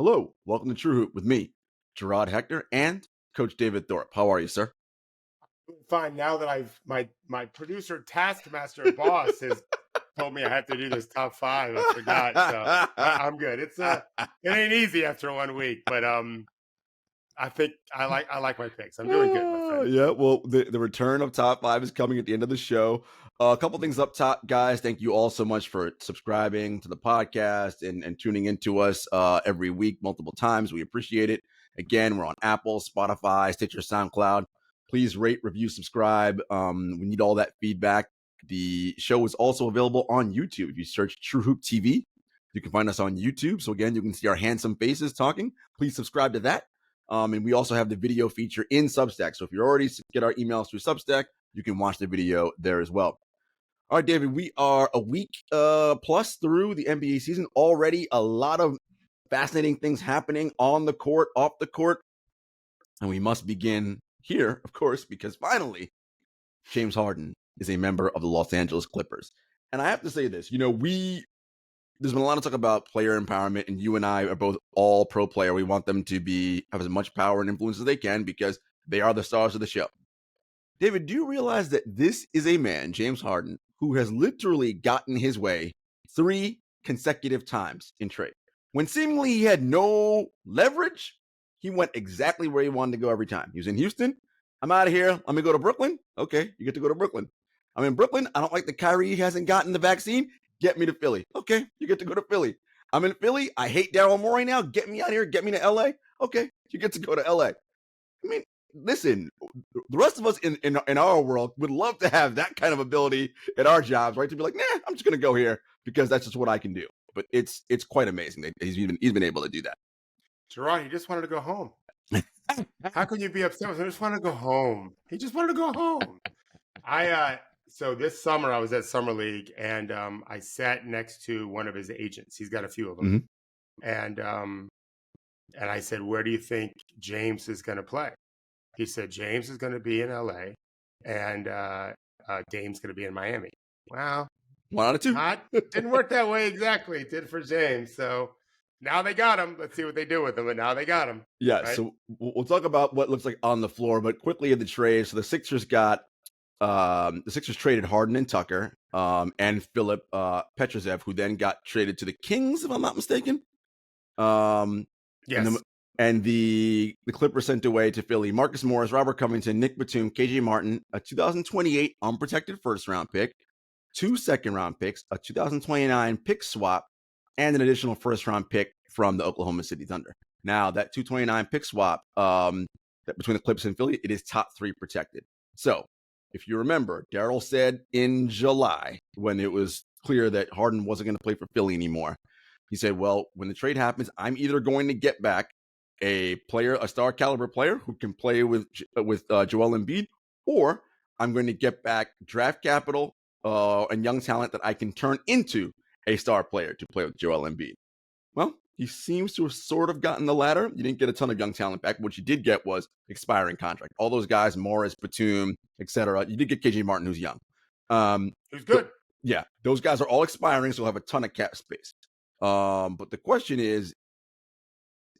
Hello, welcome to TrueHoop with me, Jarod, Hector, and Coach David Thorpe. How are you, sir? Fine. Now that my producer, taskmaster, boss has told me I have to do this top five, I forgot. So I'm good. It ain't easy after 1 week, but I think I like my picks. I'm doing good, my friend. Yeah, well, the return of top five is coming at the end of the show. A couple things up top, guys. Thank you all so much for subscribing to the podcast and tuning into us every week, multiple times. We appreciate it. Again, we're on Apple, Spotify, Stitcher, SoundCloud. Please rate, review, subscribe. We need all that feedback. The show is also available on YouTube. If you search True Hoop TV, you can find us on YouTube. So again, you can see our handsome faces talking. Please subscribe to that. And we also have the video feature in Substack. So if you already get our emails through Substack, you can watch the video there as well. All right, David, we are a week plus through the NBA season. Already a lot of fascinating things happening on the court, off the court. And we must begin here, of course, because finally, James Harden is a member of the Los Angeles Clippers. And I have to say this, there's been a lot of talk about player empowerment, and you and I are both all pro player. We want them to have as much power and influence as they can because they are the stars of the show. David, do you realize that this is a man, James Harden, who has literally gotten his way 3 consecutive times in trade? When seemingly he had no leverage, he went exactly where he wanted to go every time. He was in Houston. I'm out of here. Let me go to Brooklyn. Okay, you get to go to Brooklyn. I'm in Brooklyn. I don't like the Kyrie hasn't gotten the vaccine. Get me to Philly. Okay, you get to go to Philly. I'm in Philly. I hate Daryl Morey now. Get me out here. Get me to LA. Okay, you get to go to LA. I mean, listen, the rest of us in our world would love to have that kind of ability at our jobs, right? To be like, nah, I'm just gonna go here because that's just what I can do. But it's quite amazing that he's been able to do that. Jarod, he just wanted to go home. How can you be upset with him? I just wanted to go home. He just wanted to go home. So this summer I was at Summer League and I sat next to one of his agents. He's got a few of them. Mm-hmm. And I said, where do you think James is going to play? He said, James is going to be in LA and Dame's going to be in Miami. Well, 1 out of 2. Didn't work that way exactly. It did for James. So now they got him. Let's see what they do with him. But now they got him. Yeah, right? So we'll talk about what looks like on the floor, but quickly in the trade. So the Sixers traded Harden and Tucker and Philip Petrusev, who then got traded to the Kings, if I'm not mistaken. Yes. And the Clippers sent away to Philly Marcus Morris, Robert Covington, Nick Batum, KJ Martin, a 2028 unprotected first-round pick, 2 second-round picks, a 2029 pick swap, and an additional first-round pick from the Oklahoma City Thunder. Now, that 229 pick swap between the Clippers and Philly, it is top 3 protected. So, if you remember, Daryl said in July, when it was clear that Harden wasn't going to play for Philly anymore, he said, well, when the trade happens, I'm either going to get back a star caliber player who can play with Joel Embiid, or I'm going to get back draft capital and young talent that I can turn into a star player to play with Joel Embiid. Well, he seems to have sort of gotten the latter. You didn't get a ton of young talent back. What you did get was expiring contract. All those guys, Morris, Batum, etc. You did get KJ Martin, who's young. Who's good. Yeah, those guys are all expiring, so we'll have a ton of cap space. But the question is,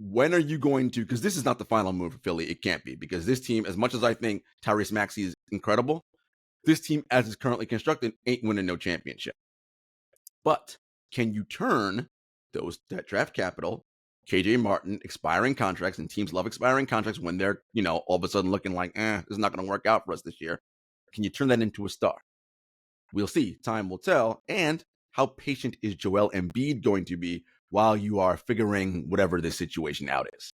when are you going to, because this is not the final move for Philly. It can't be, because this team, as much as I think Tyrese Maxey is incredible, this team, as it's currently constructed, ain't winning no championship. But can you turn that draft capital, KJ Martin, expiring contracts, and teams love expiring contracts when they're, all of a sudden looking like, this is not going to work out for us this year. Can you turn that into a star? We'll see. Time will tell. And how patient is Joel Embiid going to be while you are figuring whatever this situation out is?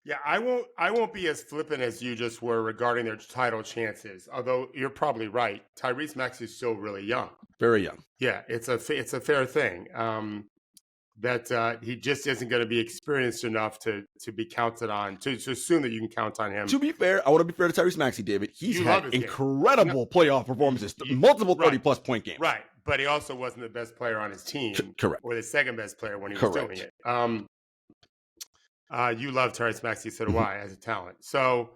Yeah, I won't be as flippant as you just were regarding their title chances. Although you're probably right, Tyrese Maxey is still really young, very young. Yeah, it's a fair thing that he just isn't going to be experienced enough to be counted on to assume that you can count on him. To be fair, I want to be fair to Tyrese Maxey, David. He's had incredible playoff performances, multiple 30-plus point games. Right, but he also wasn't the best player on his team, correct, or the second best player when he was doing it. You love Tyrese Maxey, so do I, as a talent. So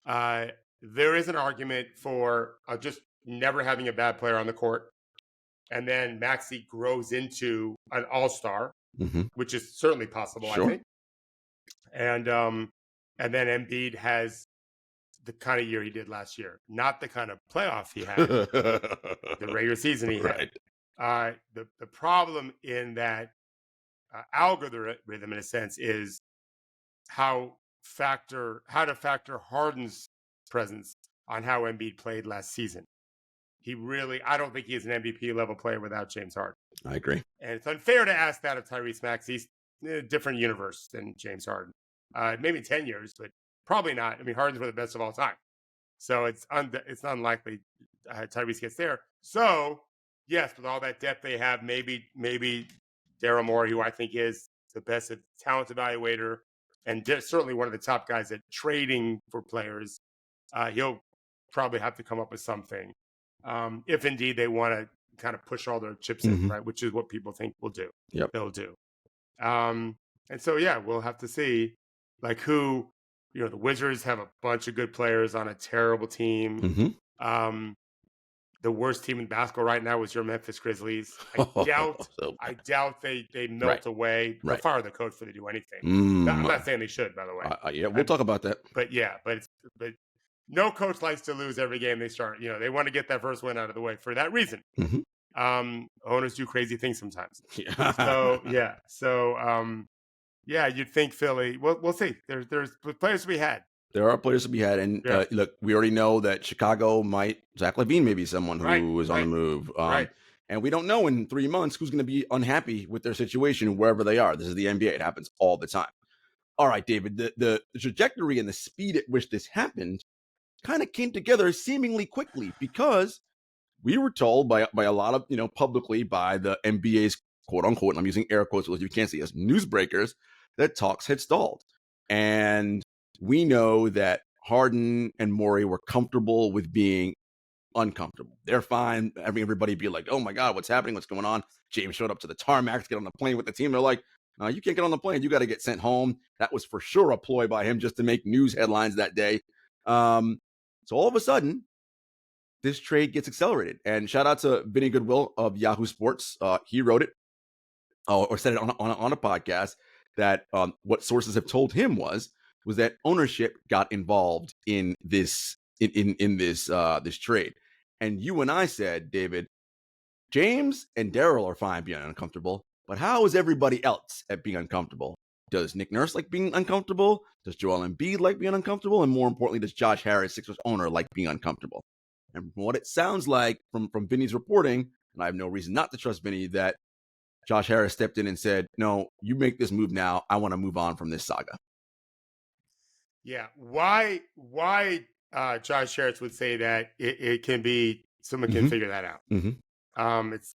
there is an argument for just never having a bad player on the court, and then Maxey grows into an all-star, which is certainly possible, Sure. I think. And then Embiid has the kind of year he did last year, not the kind of playoff he had, the regular season he had. Right. The problem in that algorithm, in a sense, is how to factor Harden's presence on how Embiid played last season. I don't think he's an MVP level player without James Harden. I agree. And it's unfair to ask that of Tyrese Maxey. He's in a different universe than James Harden. Maybe 10 years, but probably not. I mean, Harden's one of the best of all time. So it's unlikely Tyrese gets there. So, yes, with all that depth they have, maybe Daryl Morey, who I think is the best talent evaluator and certainly one of the top guys at trading for players, he'll probably have to come up with something. If indeed they want to kind of push all their chips in, right? Which is what people think they'll do. And so, yeah, we'll have to see like who, the Wizards have a bunch of good players on a terrible team. The worst team in basketball right now is your Memphis Grizzlies. I doubt they melt away. They'll fire the coach before they do anything. I'm not saying they should, by the way. Yeah, we'll talk about that. But no coach likes to lose every game they start. They want to get that first win out of the way for that reason. Owners do crazy things sometimes. You'd think Philly. We'll see. There's players to be had. There are players to be had, and look, we already know that Chicago Zach LaVine may be someone who is on the move. And we don't know in 3 months who's going to be unhappy with their situation wherever they are. This is the NBA. It happens all the time. All right, David, the trajectory and the speed at which this happened kind of came together seemingly quickly because we were told by a lot of, publicly by the NBA's quote unquote, and I'm using air quotes because you can't see us, newsbreakers, that talks had stalled. And we know that Harden and Morey were comfortable with being uncomfortable. They're fine having everybody be like, oh my God, what's happening? What's going on? James showed up to the tarmac to get on the plane with the team. They're like, no, you can't get on the plane. You got to get sent home. That was for sure a ploy by him just to make news headlines that day. So all of a sudden, this trade gets accelerated. And shout out to Vinny Goodwill of Yahoo Sports. He wrote it or said it on a podcast that what sources have told him was that ownership got involved in this this trade. And you and I said, David, James and Daryl are fine being uncomfortable, but how is everybody else at being uncomfortable? Does Nick Nurse like being uncomfortable? Does Joel Embiid like being uncomfortable? And more importantly, does Josh Harris, Sixers owner, like being uncomfortable? And from what it sounds like from Vinny's reporting, and I have no reason not to trust Vinny, that Josh Harris stepped in and said, no, you make this move now. I want to move on from this saga. Yeah. Why Josh Harris would say that it can be, someone can figure that out.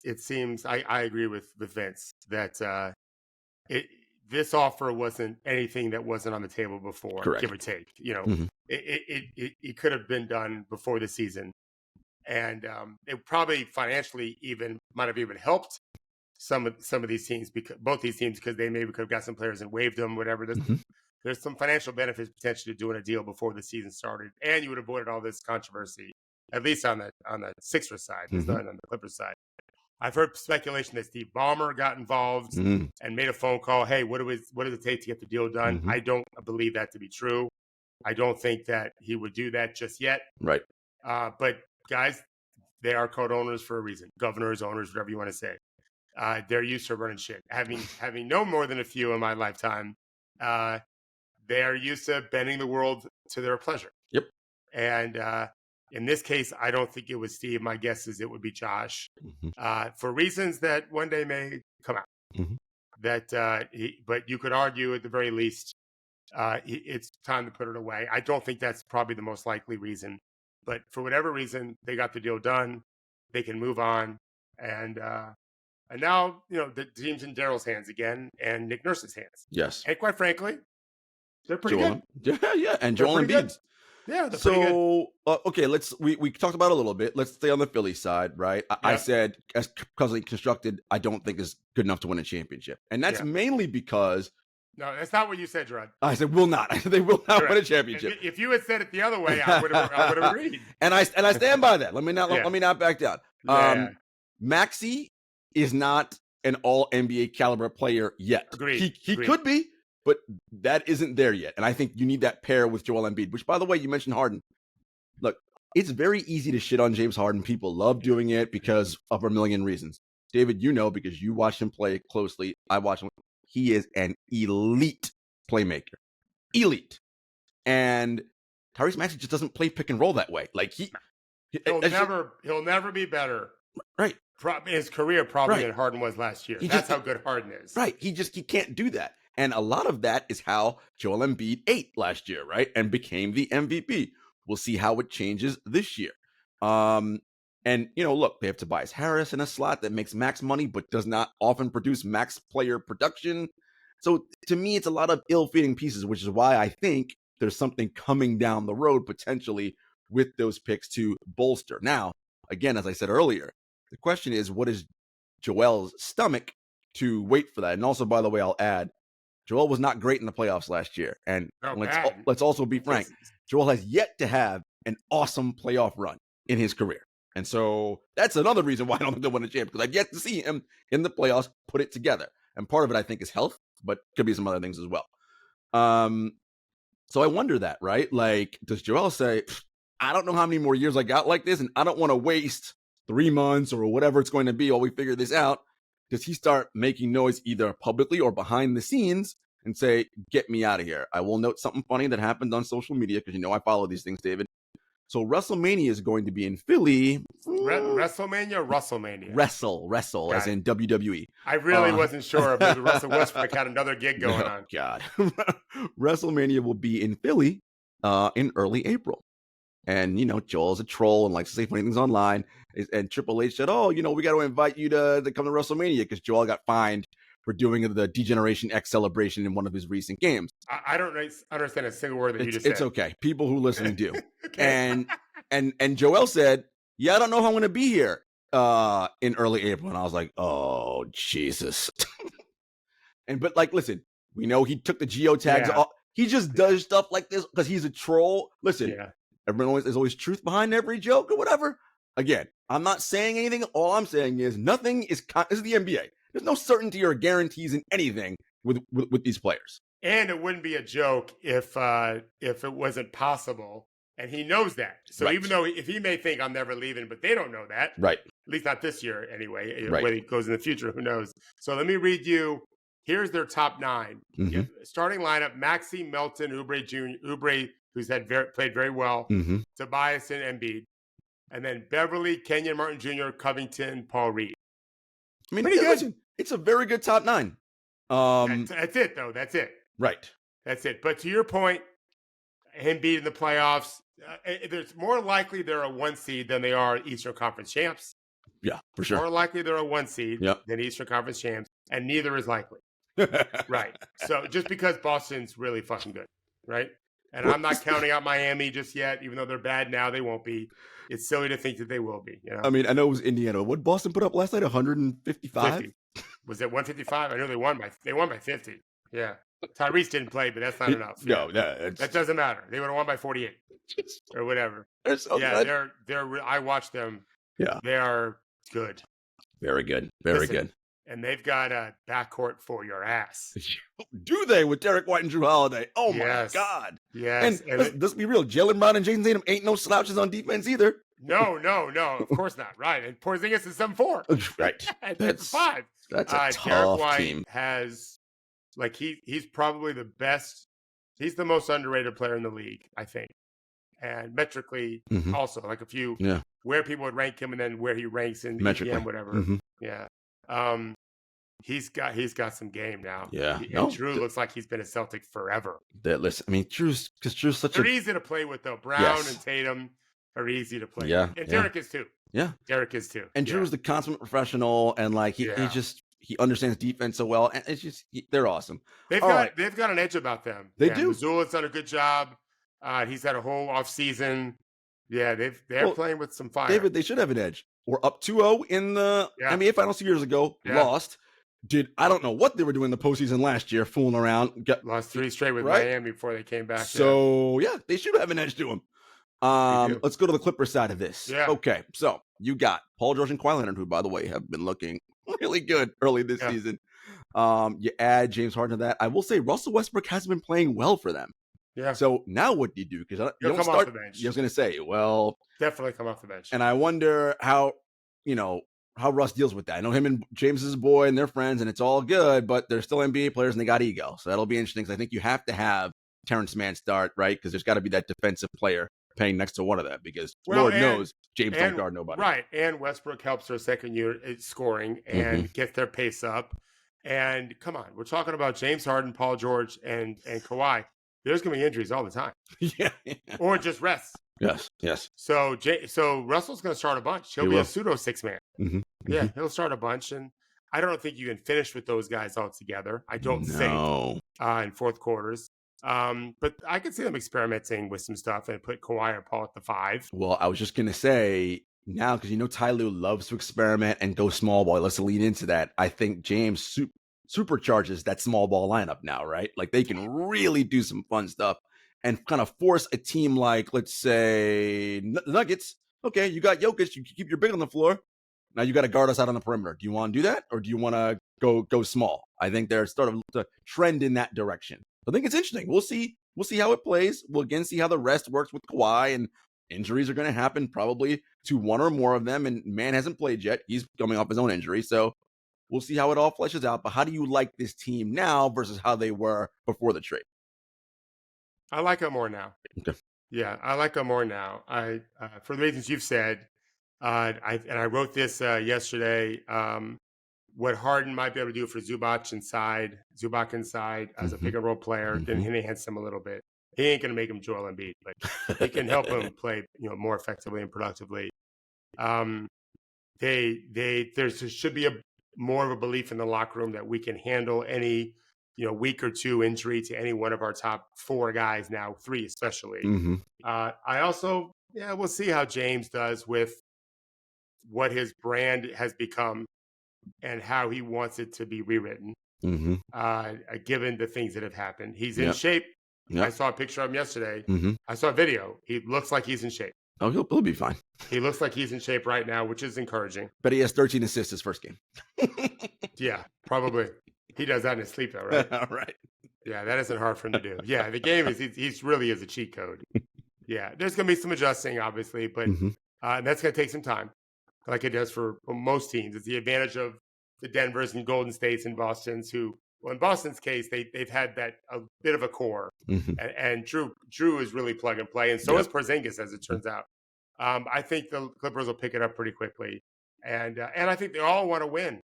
It seems, I agree with Vince that this offer wasn't anything that wasn't on the table before, correct, give or take. It could have been done before the season. And it probably financially might have even helped some of these teams, because both these teams, because they maybe could have got some players and waived them, whatever. There's some financial benefits potentially to doing a deal before the season started, and you would have avoided all this controversy, at least on the Sixers side, not on the Clippers side. I've heard speculation that Steve Ballmer got involved and made a phone call. Hey, what does it take to get the deal done? I don't believe that to be true. I don't think that he would do that just yet. Right. But guys, they are co-owners for a reason. Governors, owners, whatever you want to say. They're used to running shit. Having no more than a few in my lifetime, they are used to bending the world to their pleasure. Yep. And in this case, I don't think it was Steve. My guess is it would be Josh, for reasons that one day may come out. But you could argue at the very least, it's time to put it away. I don't think that's probably the most likely reason, but for whatever reason, they got the deal done. They can move on, and now the team's in Daryl's hands again, and Nick Nurse's hands. Yes, and quite frankly, they're pretty good. Yeah, and Joel Embiid. Yeah, they're pretty good. Okay, we talked about it a little bit. Let's stay on the Philly side, right? I said, as presently constructed, I don't think is good enough to win a championship, and that's mainly because. No, that's not what you said, Jarod. I said will not. They will not win a championship. If you had said it the other way, I would have agreed. And I stand by that. Let me not back down. Maxey is not an all NBA caliber player yet. Agreed. He could be, but that isn't there yet. And I think you need that pair with Joel Embiid, which, by the way, you mentioned Harden. Look, it's very easy to shit on James Harden. People love doing it because of a million reasons. David, you know, because you watch him play closely. I watch him. He is an elite playmaker. Elite. And Tyrese Maxey just doesn't play pick and roll that way. Like he'll never be better. Right. His career probably than Harden was last year. That's how good Harden is. Right. He can't do that. And a lot of that is how Joel Embiid ate last year, right? And became the MVP. We'll see how it changes this year. And, you know, look, they have Tobias Harris in a slot that makes max money, but does not often produce max player production. So to me, it's a lot of ill-fitting pieces, which is why I think there's something coming down the road potentially with those picks to bolster. Now, again, as I said earlier, the question is, what is Joel's stomach to wait for that? And also, by the way, I'll add, Joel was not great in the playoffs last year. And let's also be frank, Joel has yet to have an awesome playoff run in his career. And so that's another reason why I don't think they'll win a championship, because I've yet to see him in the playoffs put it together. And part of it, I think, is health, but could be some other things as well. So I wonder that, right? Like, does Joel say, I don't know how many more years I got like this, and I don't want to waste 3 months or whatever it's going to be while we figure this out? Does he start making noise either publicly or behind the scenes and say, get me out of here? I will note something funny that happened on social media, because you know I follow these things, David. So WrestleMania is going to be in Philly. WrestleMania, Wrestle, Got as in WWE. I really wasn't sure, but Russell Westbrook had another gig going on. God. WrestleMania will be in Philly in early April. And, you know, Joel's a troll and likes to say funny things online. And Triple H said, oh, you know, we got to invite you to come to WrestleMania because Joel got fined for doing the Degeneration X celebration in one of his recent games. I don't understand a single word that you just said. It's okay. People who listen do. Okay. And Joel said, yeah, I don't know if I'm going to be here in early April. And I was like, oh, Jesus. But like, listen, we know he took the geotags off. He just does stuff like this because he's a troll. Listen, there's always truth behind every joke or whatever. Again, I'm not saying anything. All I'm saying is nothing is this is the NBA. There's no certainty or guarantees in anything with these players. And it wouldn't be a joke if it wasn't possible. And he knows that. So even though if he may think I'm never leaving, but they don't know that. Right. At least not this year anyway. Whether it goes in the future, who knows? So let me read you. Here's their top 9. Mm-hmm. Starting lineup: Maxey, Melton, Oubre, who's played very well. Mm-hmm. Tobias and Embiid. And then Beverly, Kenyon Martin Jr., Covington, Paul Reed. I mean, listen, it's a very good top 9. That's it, though. That's it. Right. That's it. But to your point, him beating the playoffs, it's more likely they're a 1 seed than they are Eastern Conference champs. Yeah, for sure. More likely they're a 1 seed than Eastern Conference champs, and neither is likely. Right. So just because Boston's really fucking good, right? And I'm not counting out Miami just yet, even though they're bad now, they won't be. It's silly to think that they will be. You know? I mean, I know it was Indiana. What did Boston put up last night? 155? 50. Was it 155? I know they won by 50. Yeah. Tyrese didn't play, but that's not enough. No, that doesn't matter. They would have won by 48 or whatever. They're I watched them. Yeah. They are good. Very good. Very good. And they've got a backcourt for your ass. Do they with Derek White and Drew Holiday? Oh, my God. Yes. And let's be real. Jaylen Brown and Jason Tatum ain't no slouches on defense either. No. Of course not. Right. And Porzingis is 7'4". Right. That's 5. That's a tough Derek White team. Has, like, he's probably the best. He's the most underrated player in the league, I think. And metrically also, like a few where people would rank him and then where he ranks in EPM, whatever. Mm-hmm. Yeah. He's got some game now. Yeah. Drew looks like he's been a Celtic forever. Listen, I mean, Drew's such They're easy to play with, though. Brown and Tatum are easy to play with. And Derek is too. Yeah. Derek is too. And Drew's the consummate professional, and like he understands defense so well, and it's just they're awesome. They've got an edge about them. They do. Missoula's done a good job. He's had a whole off season. Yeah, they're playing with some fire. David, they should have an edge. We're up 2-0 in the NBA Finals 2 years ago. Lost. I don't know what they were doing in the postseason last year, fooling around. Lost 3 straight with Miami before they came back. So they should have an edge to them. Let's go to the Clippers side of this. Yeah. Okay, so you got Paul George and Kawhi Leonard, who, by the way, have been looking really good early this season. You add James Harden to that. I will say Russell Westbrook hasn't been playing well for them. Yeah. So now what do you do? Because you He'll don't come start. off the bench. I was going to say, well, definitely come off the bench. And I wonder how Russ deals with that. I know him and James is a boy and they're friends and it's all good, but they're still NBA players and they got ego. So that'll be interesting because I think you have to have Terrence Mann start, right? Because there's got to be that defensive player playing next to one of them because Lord knows James don't guard nobody. Right. And Westbrook helps their second year scoring and gets their pace up. And come on, we're talking about James Harden, Paul George, and Kawhi. There's going to be injuries all the time. Yeah. Or just rest. Yes. So Russell's going to start a bunch. He'll be a pseudo six-man. Yeah, he'll start a bunch. And I don't think you can finish with those guys all together. I don't think in fourth quarters. But I could see them experimenting with some stuff and put Kawhi or Paul at the 5. Well, I was just going to say now, because Ty Lue loves to experiment and go small ball. Let's lean into that. I think James supercharges that small ball lineup now, right? Like they can really do some fun stuff and kind of force a team like, let's say, Nuggets. Okay, you got Jokic. You keep your big on the floor. Now you got to guard us out on the perimeter. Do you want to do that, or do you want to go small? I think they're starting to trend in that direction. I think it's interesting. We'll see how it plays. We'll again see how the rest works with Kawhi, and injuries are going to happen probably to one or more of them. And Mann hasn't played yet. He's coming off his own injury, so we'll see how it all fleshes out. But how do you like this team now versus how they were before the trade? I like them more now. Okay. Yeah, I like them more now. I for the reasons you've said. I wrote this yesterday. What Harden might be able to do for Zubac inside as a pick and roll player, then enhance him a little bit. He ain't going to make him Joel Embiid, but he can help him play, more effectively and productively. There should be more of a belief in the locker room that we can handle any, week or two injury to any one of our top 4 guys now, 3 especially. I also, we'll see how James does with what his brand has become and how he wants it to be rewritten, given the things that have happened. He's in shape. I saw a picture of him yesterday. I saw a video. He looks like he's in shape. Oh, he'll be fine. He looks like he's in shape right now, which is encouraging. But he has 13 assists his first game. Yeah, probably. He does that in his sleep, though, right? Right. Yeah, that isn't hard for him to do. Yeah, the game he's really is a cheat code. Yeah, there's going to be some adjusting, obviously, but that's going to take some time. Like it does for most teams. It's the advantage of the Denvers and Golden States and Bostons who, well, in Boston's case, they've had that a bit of a core. And Drew is really plug and play. And so is Porzingis, as it turns out. I think the Clippers will pick it up pretty quickly. And I think they all want to win.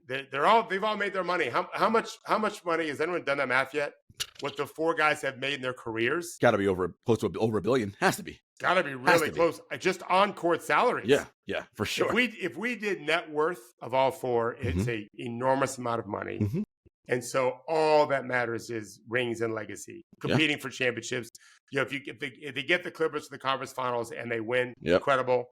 They've all made their money. How much money, has anyone done that math yet? What the 4 guys have made in their careers? Got to be close to over $1 billion. Has to be. Got to be really close. Just on court salaries. Yeah, for sure. If we did net worth of all 4, it's a enormous amount of money. And so all that matters is rings and legacy, competing for championships. If they get the Clippers to the conference finals and they win, incredible,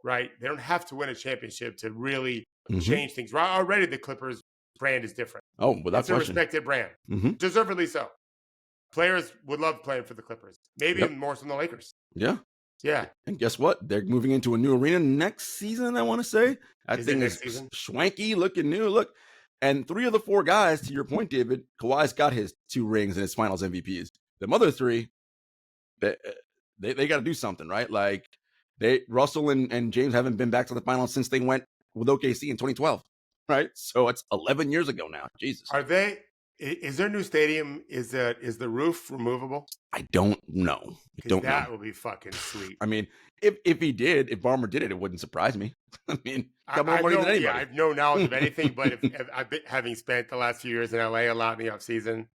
right? They don't have to win a championship to really change things. Already the Clippers brand is different. Oh, without question. It's a respected brand. Deservedly so. Players would love playing for the Clippers. Maybe even more so than the Lakers. Yeah. And guess what? They're moving into a new arena next season, I want to say. I think it's swanky, looking new. Look, and 3 of the 4 guys, to your point, David, Kawhi's got his 2 rings and his finals MVPs. The other 3, they got to do something, right? Like, Russell and James haven't been back to the finals since they went with OKC in 2012, right? So it's 11 years ago now. Jesus. Is their new stadium, is the roof removable? I don't know. That would be fucking sweet. I mean, if Ballmer did it, it wouldn't surprise me. I mean, got more money than anybody. I have no knowledge of anything, but having spent the last few years in LA a lot in the off season,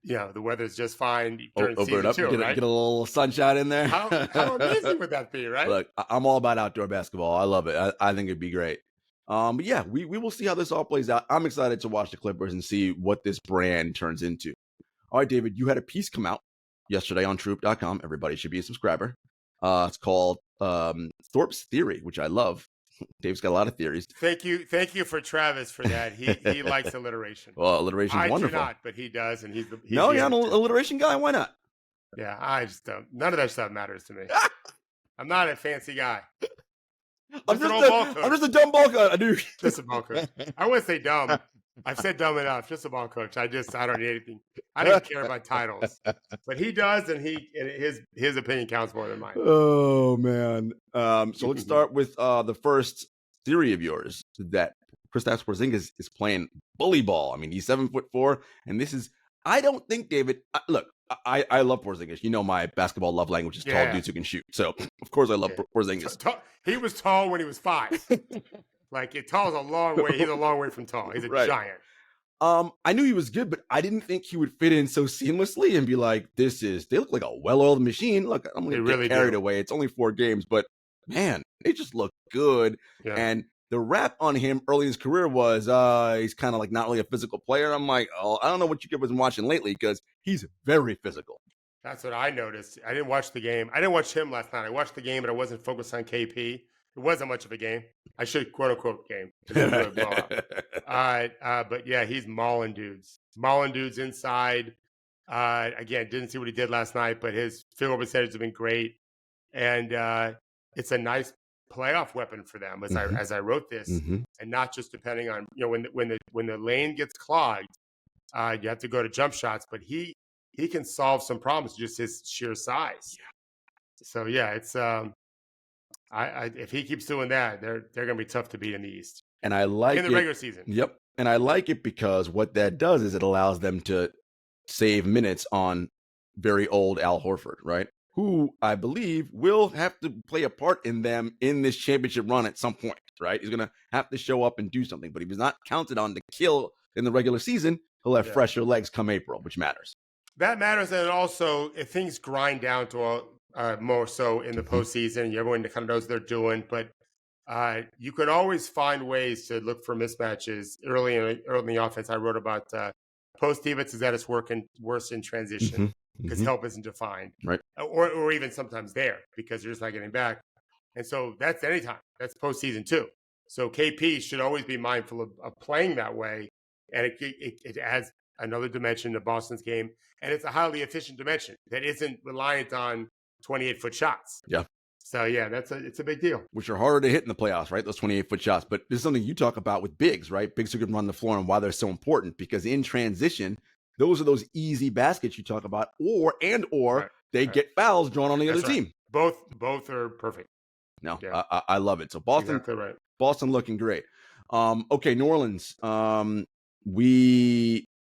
the weather's just fine during season 2, right? Get a little sunshine in there. How amazing would that be, right? Look, I'm all about outdoor basketball. I love it. I think it'd be great. But yeah, we will see how this all plays out. I'm excited to watch the Clippers and see what this brand turns into. All right, David, you had a piece come out yesterday on TrueHoop.com. Everybody should be a subscriber. It's called Thorpe's Theory, which I love. Dave's got a lot of theories. Thank you for Travis for that. He likes alliteration. Well, alliteration is wonderful. I do not, but he does, and he's no, you're an alliteration guy. Why not? Yeah, I just don't. None of that stuff matters to me. I'm not a fancy guy. I'm Just an old ball I'm coach. just a dumb ball coach. I do. Just a ball coach. I wouldn't say dumb. I've said dumb enough. Just a ball coach. I don't need anything. I don't care about titles, but he does, and his opinion counts more than mine. Oh man. So let's start with the first theory of yours that Kristaps Porzingis is playing bully ball. I mean, he's 7'4", and this is. I don't think David. Look, I love Porzingis. You know, my basketball love language is tall dudes who can shoot. So of course I love Porzingis. He was tall when he was 5. Like tall is a long way. He's a long way from tall. He's a giant. I knew he was good, but I didn't think he would fit in so seamlessly and be like, they look like a well-oiled machine. Look, I'm going to get carried away. It's only 4 games, but man, they just look good. Yeah. And the rap on him early in his career was he's kind of like not really a physical player. I'm like, oh, I don't know what you guys been watching lately because he's very physical. That's what I noticed. I didn't watch the game. I didn't watch him last night. I watched the game, but I wasn't focused on KP. It wasn't much of a game. I should quote unquote game. But yeah, he's mauling dudes. Mauling dudes inside. Again, didn't see what he did last night, but his field goal percentage has been great. And it's a nice playoff weapon for them as I wrote this. And not just depending on, when the lane gets clogged, you have to go to jump shots, but he can solve some problems just his sheer size. So yeah, it's if he keeps doing that, they're going to be tough to beat in the East. And I like in the regular season. Yep. And I like it because what that does is it allows them to save minutes on very old Al Horford, right? Who I believe will have to play a part in them in this championship run at some point, right? He's going to have to show up and do something, but if he's not counted on to kill in the regular season, he'll have fresher legs come April, which matters. That matters. And also, if things grind down to more so in the postseason, everyone kind of knows what they're doing, but you can always find ways to look for mismatches early in the offense. I wrote about post defense is at its worst in transition because help isn't defined, right? Or even sometimes there because you're just not getting back. And so that's anytime. That's postseason too. So KP should always be mindful of playing that way, and it adds another dimension to Boston's game, and it's a highly efficient dimension that isn't reliant on 28-foot shots. Yeah. So yeah, it's a big deal. Which are harder to hit in the playoffs, right? Those 28-foot shots. But this is something you talk about with bigs, right? Bigs who can run the floor and why they're so important. Because in transition, those are those easy baskets you talk about, or they get fouls drawn on the other team. Both are perfect. No, yeah. I love it. So Boston, exactly right. Boston looking great. Okay, New Orleans.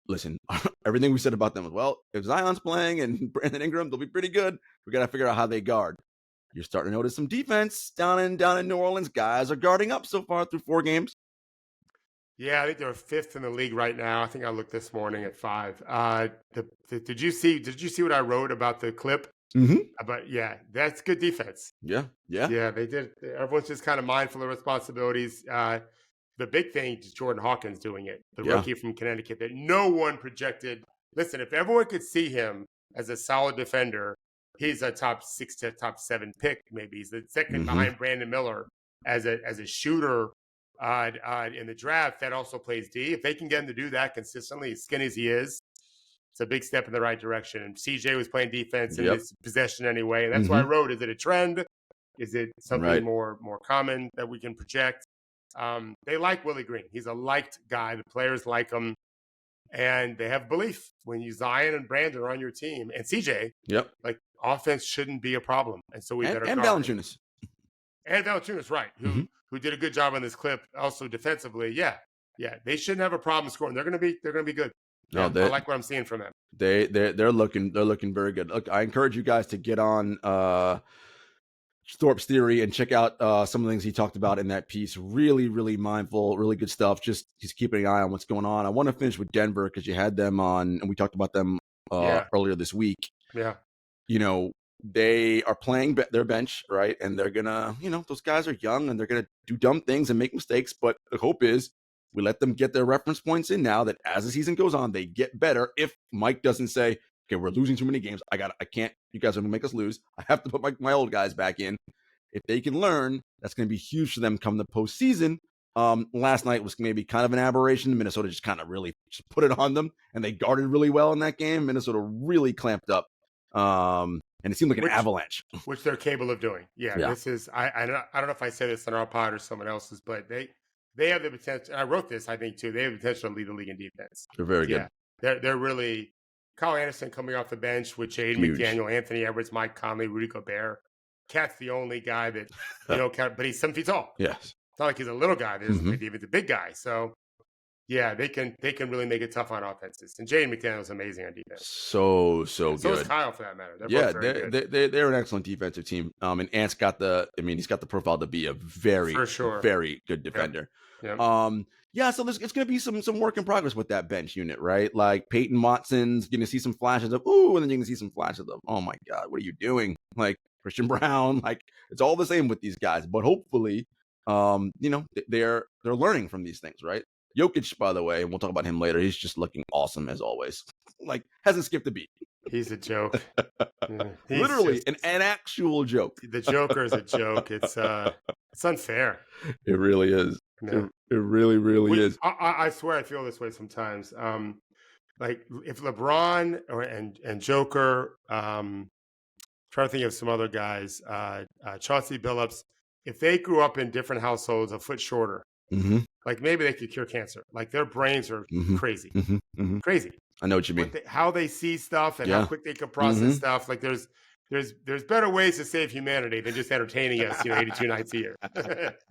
Listen, everything we said about them as well. If Zion's playing and Brandon Ingram, they'll be pretty good. We got to figure out how they guard. You're starting to notice some defense down in New Orleans. Guys are guarding up so far through 4 games. Yeah, I think they're 5th in the league right now. I think I looked this morning at 5. Did you see what I wrote about the clip? But yeah, that's good defense. Yeah, they did. Everyone's just kind of mindful of responsibilities. The big thing is Jordan Hawkins doing it, the rookie from Connecticut that no one projected. Listen, if everyone could see him as a solid defender, he's a top 6 to top 7 pick. Maybe he's the second behind Brandon Miller as a shooter in the draft that also plays D. If they can get him to do that consistently, as skinny as he is, it's a big step in the right direction. And CJ was playing defense in his possession anyway. And that's why I wrote, is it a trend? Is it something more common that we can project? They like Willie Green. He's a liked guy. The players like him. And they have belief when you Zion and Brandon are on your team. And CJ, like offense shouldn't be a problem. And so we better guard. Valanciunas. And Valanciunas, right, who did a good job on this clip. Also defensively, yeah. They shouldn't have a problem scoring. They're gonna be good. I like what I'm seeing from them. They're looking very good. Look, I encourage you guys to get on Thorpe's Theory and check out some of the things he talked about in that piece. Really, really mindful, really good stuff. Just keeping an eye on what's going on. I want to finish with Denver because you had them on, and we talked about them earlier this week. Yeah. They are playing their bench, right? And they're going to, those guys are young and they're going to do dumb things and make mistakes. But the hope is we let them get their reference points in now that as the season goes on, they get better. If Mike doesn't say, okay, we're losing too many games, I can't, you guys are going to make us lose. I have to put my old guys back in. If they can learn, that's going to be huge for them come the postseason. Last night was maybe kind of an aberration. Minnesota just kind of really just put it on them, and they guarded really well in that game. Minnesota really clamped up. and it seemed like an avalanche. Which they're capable of doing. Yeah. This is I don't know if I say this on our pod or someone else's, but they have the potential. I wrote this, I think, too. They have the potential to lead the league in defense. They're very good. They're really Kyle Anderson coming off the bench with Jaden McDaniel, Anthony Edwards, Mike Conley, Rudy Gobert. Cat's the only guy that but he's 7 feet tall. Yes. It's not like he's a little guy. There's even the big guy. So yeah, they can really make it tough on offenses. And Jaden McDaniel is amazing on defense. So good. So is Kyle, for that matter. They're an excellent defensive team. And Ant's got he's got the profile to be a very, very good defender. Yep. So it's going to be some work in progress with that bench unit, right? Like Peyton Watson's going to see some flashes of, and then you can see some flashes of, oh my God, what are you doing? Like Christian Brown, like it's all the same with these guys. But hopefully, they're learning from these things, right? Jokic, by the way, and we'll talk about him later. He's just looking awesome as always. Like hasn't skipped a beat. He's a joke. Literally an actual joke. The Joker is a joke. It's unfair. It really is. Yeah. It really is. I swear I feel this way sometimes. Like if LeBron and Joker, trying to think of some other guys, Chauncey Billups, if they grew up in different households a foot shorter, like maybe they could cure cancer. Like their brains are crazy. Crazy. I know what you mean. How they see stuff and how quick they can process stuff. Like there's better ways to save humanity than just entertaining us, 82 nights a year.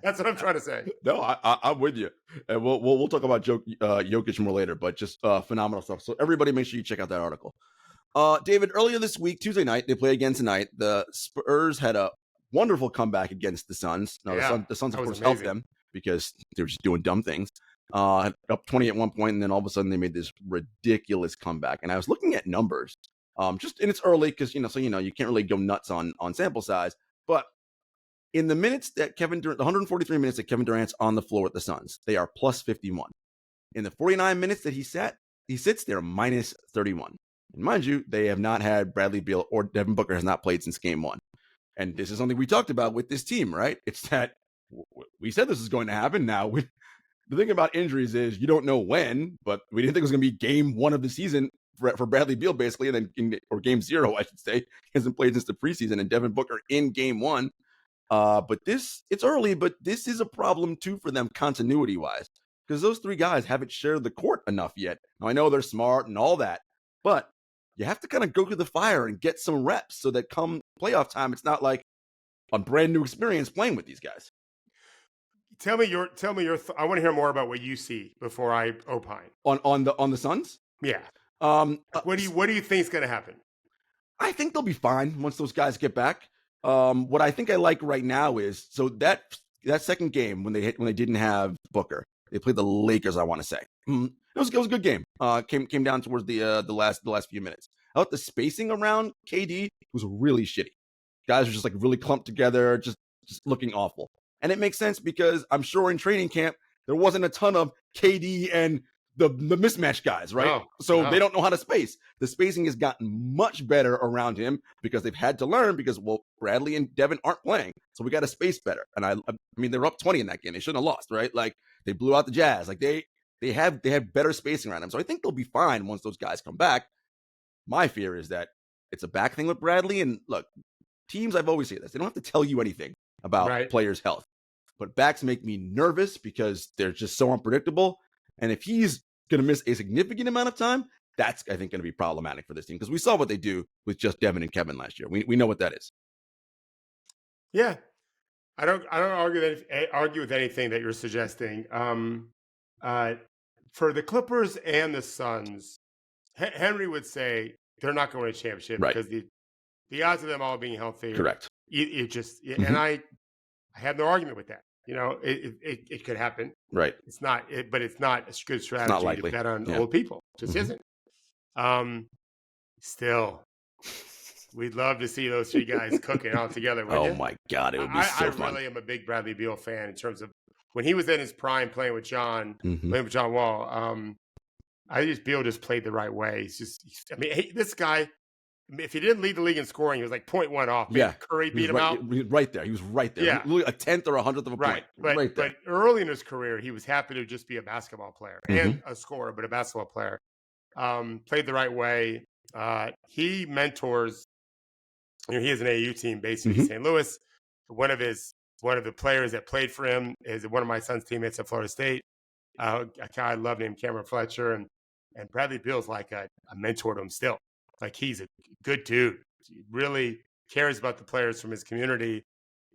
That's what I'm trying to say. No, I'm with you, and we'll talk about Jokic more later. But just phenomenal stuff. So everybody, make sure you check out that article. David, earlier this week, Tuesday night, they play again tonight. The Spurs had a wonderful comeback against the Suns. Now the Suns of course helped them because they were just doing dumb things. Up 20 at one point, and then all of a sudden they made this ridiculous comeback. And I was looking at numbers. And it's early because you can't really go nuts on sample size. But in the minutes that the 143 minutes that Kevin Durant's on the floor with the Suns, they are plus 51. In the 49 minutes that he sits there minus 31. And mind you, they have not had Bradley Beal or Devin Booker has not played since game 1. And this is something we talked about with this team, right? It's that we said this is going to happen. Now, the thing about injuries is you don't know when, but we didn't think it was going to be game 1 of the season for Bradley Beal, basically, and then or game 0, I should say. He hasn't played since the preseason, and Devin Booker in game 1. But it's early, but this is a problem too for them continuity-wise, because those 3 guys haven't shared the court enough yet. Now, I know they're smart and all that, but you have to kind of go through the fire and get some reps so that come playoff time, it's not like a brand new experience playing with these guys. Tell me your. I want to hear more about what you see before I opine on the Suns. Yeah. What do you think is going to happen? I think they'll be fine once those guys get back. What I think I like right now is that second game when they didn't have Booker, they played the Lakers. I want to say it was a good game. Came down towards the last few minutes. I thought the spacing around KD was really shitty. Guys were just like really clumped together, just looking awful. And it makes sense because I'm sure in training camp there wasn't a ton of KD and the mismatch guys, right? They don't know how to space. The spacing has gotten much better around him because they've had to learn because, Bradley and Devin aren't playing. So we got to space better. And I mean, they were up 20 in that game. They shouldn't have lost, right? Like they blew out the Jazz. Like they have better spacing around them. So I think they'll be fine once those guys come back. My fear is that it's a back thing with Bradley. And look, teams, I've always said this, they don't have to tell you anything about players' health. But backs make me nervous because they're just so unpredictable. And if he's going to miss a significant amount of time, that's, I think, going to be problematic for this team because we saw what they do with just Devin and Kevin last year. We know what that is. Yeah. I don't argue with anything that you're suggesting. For the Clippers and the Suns, Henry would say they're not going to win a championship because the odds of them all being healthy. Correct. And I have no argument with that. It could happen. Right. It's not, but it's not a good strategy to bet on old people. It just isn't. Still, we'd love to see those 3 guys cooking all together. My God, it would be so fun. I really am a big Bradley Beal fan in terms of when he was in his prime playing with John Wall. Beal just played the right way. This guy. If he didn't lead the league in scoring, he was like 0.1 off. Maybe Curry beat him out. Right there. He was right there. Yeah. A 10th or 100th of a point. But early in his career, he was happy to just be a basketball player and a scorer, but a basketball player. Played the right way. He mentors he has an AU team based in St. Louis. One of the players that played for him is one of my son's teammates at Florida State. A guy I love named Cameron Fletcher, and Bradley Beal's like a mentor to him still. Like, he's a good dude. He really cares about the players from his community,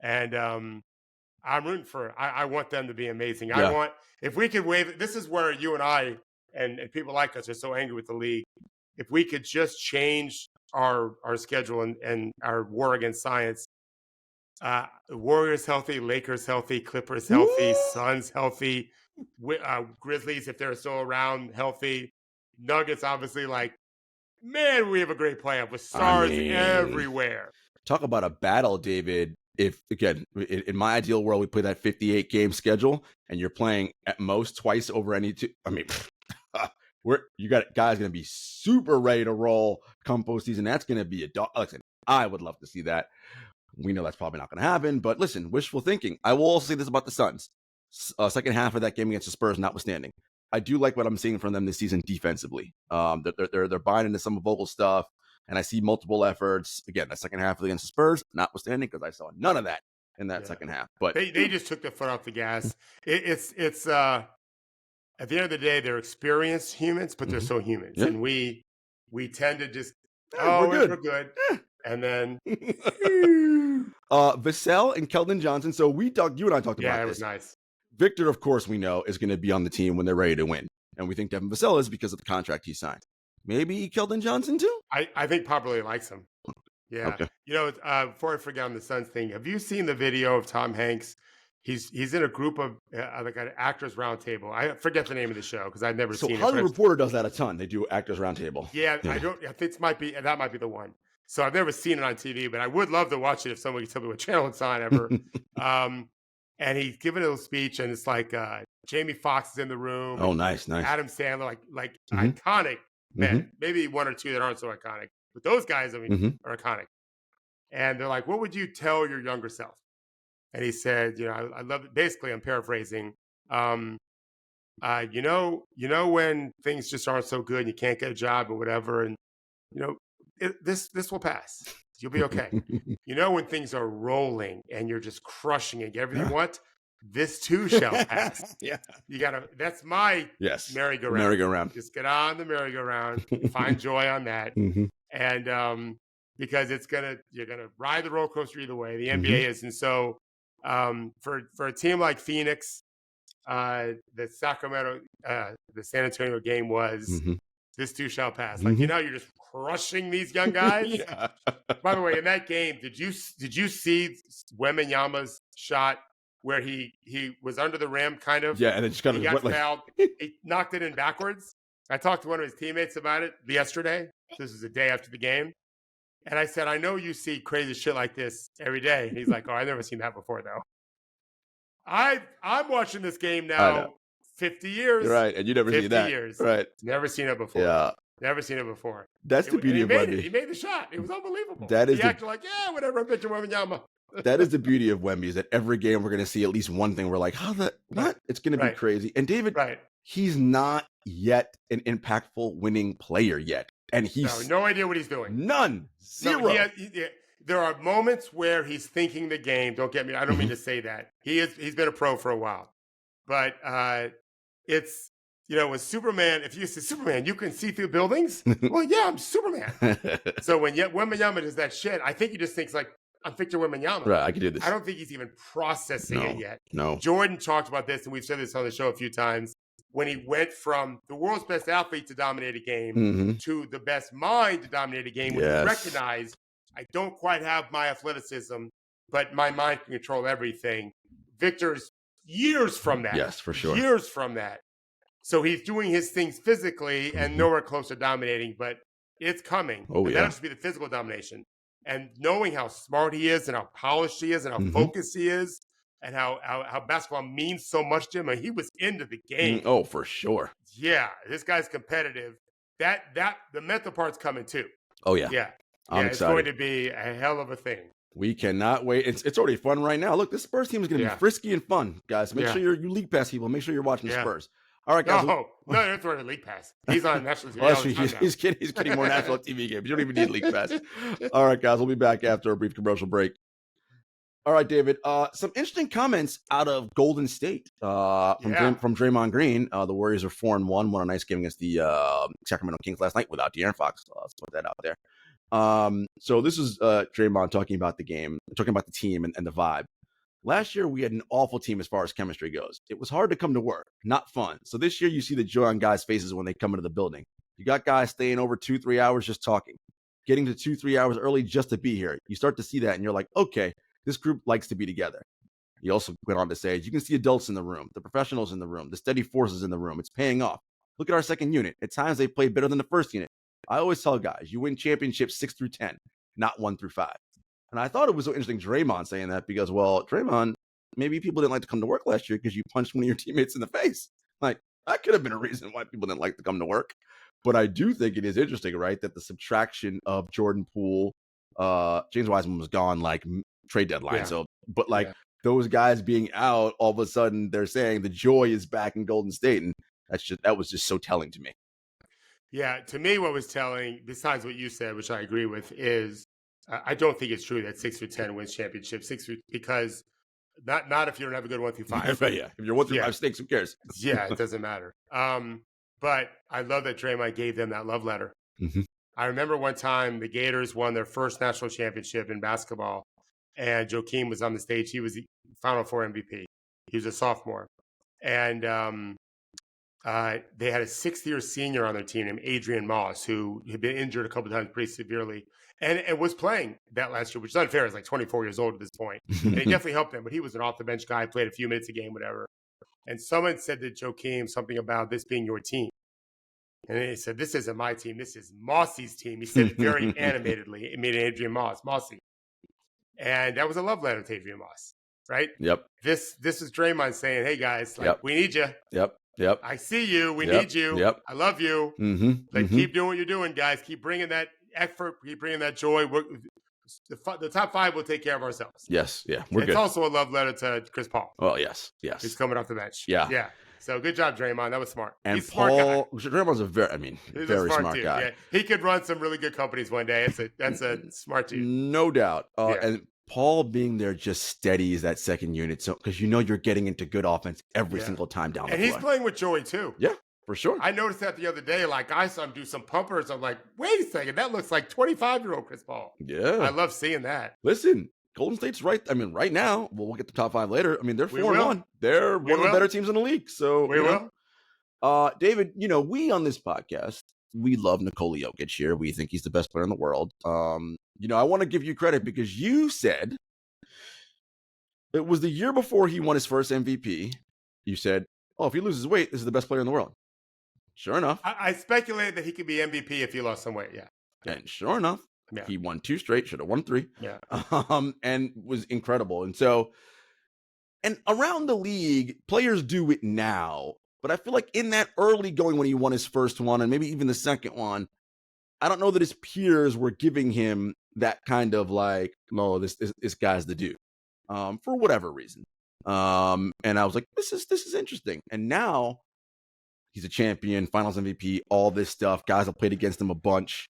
and I'm rooting for. I want them to be amazing. Yeah. I want, if we could waive. This is where you and I and people like us are so angry with the league. If we could just change our schedule and our war against science. Warriors healthy, Lakers healthy, Clippers healthy, Suns healthy, Grizzlies, if they're still around, healthy, Nuggets obviously, like, man, we have a great playoff with stars everywhere. Talk about a battle, David. If, again, in my ideal world, we play that 58 game schedule and you're playing at most twice over any two. I mean, you got guys going to be super ready to roll come postseason. That's going to be a dog. Listen, I would love to see that. We know that's probably not going to happen, but listen, wishful thinking. I will also say this about the Suns. Second half of that game against the Spurs notwithstanding, I do like what I'm seeing from them this season defensively. They're buying into some vocal stuff, and I see multiple efforts. Again, the second half against the Spurs notwithstanding, because I saw none of that in that second half. But they just took their foot off the gas. It's at the end of the day, they're experienced humans, but they're so humans, and we tend to just we're good. And then Vassell and Keldon Johnson. So you and I talked about this. Yeah, it was nice. Victor, of course, we know is going to be on the team when they're ready to win. And we think Devin Vassell is because of the contract he signed. Maybe Keldon Johnson too? I think Pop really likes him. Yeah. Okay. Before I forget on the Suns thing, have you seen the video of Tom Hanks? He's in a group of like an actors roundtable. I forget the name of the show because I've never seen it. So Hollywood Reporter does that a ton. They do actors roundtable. Yeah, I think that might be the one. So I've never seen it on TV, but I would love to watch it if somebody could tell me what channel it's on ever. And he's giving a little speech, and it's like Jamie Foxx is in the room. Oh, nice. Adam Sandler, like iconic men. Maybe one or two that aren't so iconic, but those guys, are iconic. And they're like, "What would you tell your younger self?" And he said, I love it. Basically, I'm paraphrasing. When things just aren't so good and you can't get a job or whatever, and this will pass. You'll be okay. When things are rolling and you're just crushing it, everything you want, this too shall pass. Yeah. That's my merry-go-round. Just get on the merry-go-round, find joy on that. And because you're gonna ride the roller coaster either way. The NBA is. And so for a team like Phoenix, the San Antonio game was this too shall pass. Like, you're just crushing these young guys. By the way, in that game, did you see Wembanyama's shot where he was under the rim, kind of? Yeah, and it just kind of got fouled. He knocked it in backwards. I talked to one of his teammates about it yesterday. This was the day after the game. And I said, I know you see crazy shit like this every day. And he's like, oh, I've never seen that before, though. I'm watching this game now 50 years. Right, and you never seen that. 50 years. Right. Never seen it before. Yeah. Never seen it before. That's the beauty of Wemby. He made the shot. It was unbelievable. He acted like, whatever, I'm Victor Wembanyama. That is the beauty of Wemby, is that every game we're going to see at least one thing we're like, what? It's going to be crazy. And David, he's not yet an impactful winning player yet. And he's no idea what he's doing. None. Zero. No, there are moments where he's thinking the game. Don't get me. I don't mean to say that. He's been a pro for a while. But it's, with Superman, if you say Superman, you can see through buildings. Well, yeah, I'm Superman. So when Wembanyama does that shit, I think he just thinks like, I'm Victor Wembanyama. Right, I can do this. I don't think he's even processing it yet. No. Jordan talked about this, and we've said this on the show a few times, when he went from the world's best athlete to dominate a game to the best mind to dominate a game, when he recognized, I don't quite have my athleticism, but my mind can control everything. Victor's years from that. Yes, for sure. Years from that. So he's doing his things physically and nowhere close to dominating, but it's coming. Oh, and that'll just be the physical domination. And knowing how smart he is and how polished he is and how focused he is and how basketball means so much to him. And he was into the game. Oh, for sure. Yeah, this guy's competitive. The mental part's coming too. Oh, yeah. Yeah. I'm it's excited. going to be a hell of a thing. We cannot wait. It's already fun right now. Look, this Spurs team is going to be frisky and fun, guys. Make sure you league pass people. Make sure you're watching the Spurs. All right, guys. No, you're throwing a league pass. He's on national TV Well, all the time now. he's getting more national TV games. You don't even need league pass. All right, guys. We'll be back after a brief commercial break. All right, David. Some interesting comments out of Golden State from Draymond Green. The Warriors are 4-1, won a nice game against the Sacramento Kings last night without De'Aaron Fox. Let's put that out there. So this is Draymond talking about the game, talking about the team and the vibe. Last year, we had an awful team as far as chemistry goes. It was hard to come to work, not fun. So this year, you see the joy on guys' faces when they come into the building. You got guys staying over 2-3 hours just talking, getting to 2-3 hours early just to be here. You start to see that, and you're like, okay, this group likes to be together. He also went on to say, you can see adults in the room, the professionals in the room, the steady forces in the room. It's paying off. Look at our second unit. At times, they played better than the first unit. I always tell guys, you win championships 6 through 10, not 1 through 5. And I thought it was so interesting, Draymond saying that, because, well, Draymond, maybe people didn't like to come to work last year because you punched one of your teammates in the face. Like, that could have been a reason why people didn't like to come to work. But I do think it is interesting, right, that the subtraction of Jordan Poole, James Wiseman was gone like trade deadline. Yeah. So, but like those guys being out, all of a sudden they're saying the joy is back in Golden State, and that was just so telling to me. Yeah, to me, what was telling, besides what you said, which I agree with, is I don't think it's true that 6 through 10 wins championships. Because not if you don't have a good 1 through 5. Yeah, if you're 1 through 5 stinks, who cares? Yeah, it doesn't matter. But I love that Draymond gave them that love letter. Mm-hmm. I remember one time the Gators won their first national championship in basketball, and Joakim was on the stage. He was the Final Four MVP. He was a sophomore. And they had a 6th-year senior on their team named Adrian Moss, who had been injured a couple of times pretty severely, and was playing that last year, which is unfair. He's like 24 years old at this point. And he definitely helped them, but he was an off-the-bench guy, played a few minutes a game, whatever. And someone said to Joakim something about this being your team. And he said, this isn't my team. This is Mossy's team. He said it very animatedly. It made Adrian Mossy. And that was a love letter to Adrian Moss, right? Yep. This is Draymond saying, hey, guys, we need you. Yep. I see you. We need you. Yep. I love you. Mm-hmm. Keep doing what you're doing, guys. Keep bringing that effort. Keep bringing that joy. The top 5 will take care of ourselves. Yes. Yeah. We're good. It's also a love letter to Chris Paul. Well, yes. He's coming off the bench. Yeah. So good job, Draymond. That was smart. And he's smart guy. Draymond's a very smart guy. Yeah. He could run some really good companies one day. That's a smart dude. No doubt. And Paul being there just steadies that second unit. So because you're getting into good offense every single time down the floor. And he's playing with joy too. Yeah, for sure. I noticed that the other day. Like I saw him do some pumpers. I'm like, wait a second, that looks like 25-year-old Chris Paul. Yeah. I love seeing that. Listen, Golden State's right. I mean, right now, we'll get the top 5 later. I mean, they're 4-1. They're one of the better teams in the league. So we will. David, we on this podcast, we love Nikola Jokic here. We think he's the best player in the world. I want to give you credit because you said it was the year before he won his first MVP. You said, if he loses weight, this is the best player in the world. Sure enough. I speculated that he could be MVP if he lost some weight. Yeah. And sure enough, he won 2 straight, should have won 3. Yeah. And was incredible. And around the league, players do it now. But I feel like in that early going when he won his first one and maybe even the second one, I don't know that his peers were giving him that kind of like, no, this guy's the dude, for whatever reason. And I was like, this is interesting. And now he's a champion, Finals MVP, all this stuff. Guys have played against him a bunch.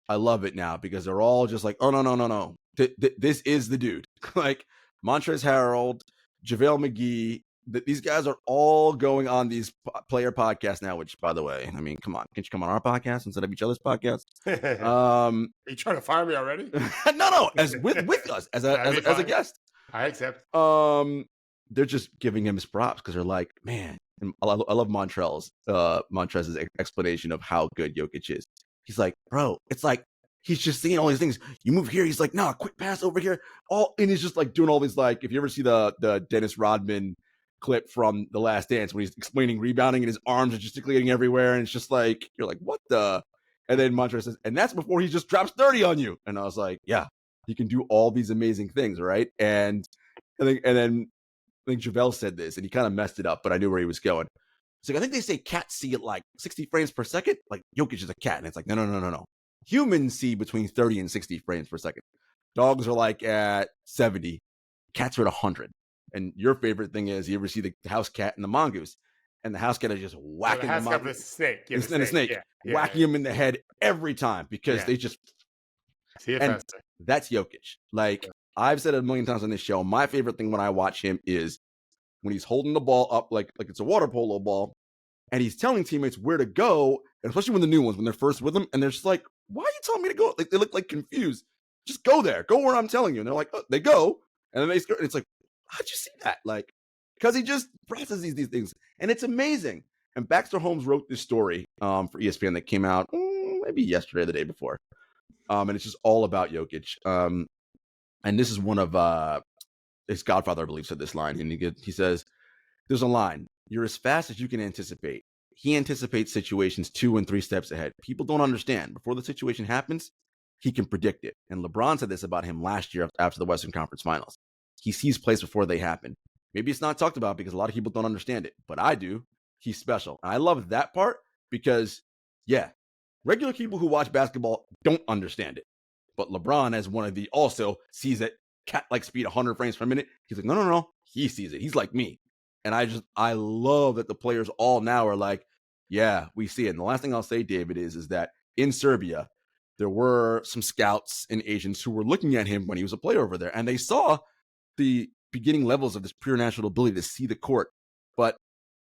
I love it now because they're all just like, oh no. This is the dude. Like Montrezl Harrell, JaVale McGee. These guys are all going on these player podcasts now, which, by the way, I mean, come on. Can't you come on our podcast instead of each other's podcast? Are you trying to fire me already? No. As with us, as a guest. I accept. They're just giving him his props because they're like, man, and I love Montrezl's explanation of how good Jokic is. He's like, bro, it's like he's just saying all these things. You move here, he's like, no, quick pass over here. And he's just like doing all these, like, if you ever see the Dennis Rodman clip from The Last Dance when he's explaining rebounding and his arms are gesticulating everywhere, and it's just like, you're like, what the? And then Montrezl says, and that's before he just drops 30 on you. And I was like, yeah, he can do all these amazing things, right? And then I think JaVale said this, and he kind of messed it up, but I knew where he was going. It's like, I think they say cats see at like 60 frames per second. Like Jokic is a cat, and it's like, no. Humans see between 30 and 60 frames per second. Dogs are like at 70. Cats are at 100. And your favorite thing is, you ever see the house cat and the mongoose? and the house cat is just Well, the whacking house them cat out. was a snake. Yeah, And the snake, whacking him in the head every time because they just. See it And faster. that's Jokic. Like Yeah. I've said it a million times on this show, my favorite thing when I watch him is when he's holding the ball up like it's a water polo ball, and he's telling teammates where to go, and especially when the new ones, when they're first with him, and they're just like, why are you telling me to go? Like they look like confused. Just go there. Go where I'm telling you. And they're like, oh, they go. And then they score. And it's like, how'd you see that? Like, because he just processes these things. And it's amazing. And Baxter Holmes wrote this story for ESPN that came out maybe yesterday or the day before. And it's just all about Jokic. And this is one of his godfather, I believe, said this line. And he says, there's a line. You're as fast as you can anticipate. He anticipates situations 2 and 3 steps ahead. People don't understand. Before the situation happens, he can predict it. And LeBron said this about him last year after the Western Conference Finals. He sees plays before they happen. Maybe it's not talked about because a lot of people don't understand it, but I do. He's special. And I love that part because, yeah, regular people who watch basketball don't understand it. But LeBron, as one of the also sees it cat-like speed, 100 frames per minute. He's like, no. He sees it. He's like me. And I love that the players all now are like, yeah, we see it. And the last thing I'll say, David, is that in Serbia, there were some scouts and agents who were looking at him when he was a player over there. And they saw the beginning levels of this pure natural ability to see the court. But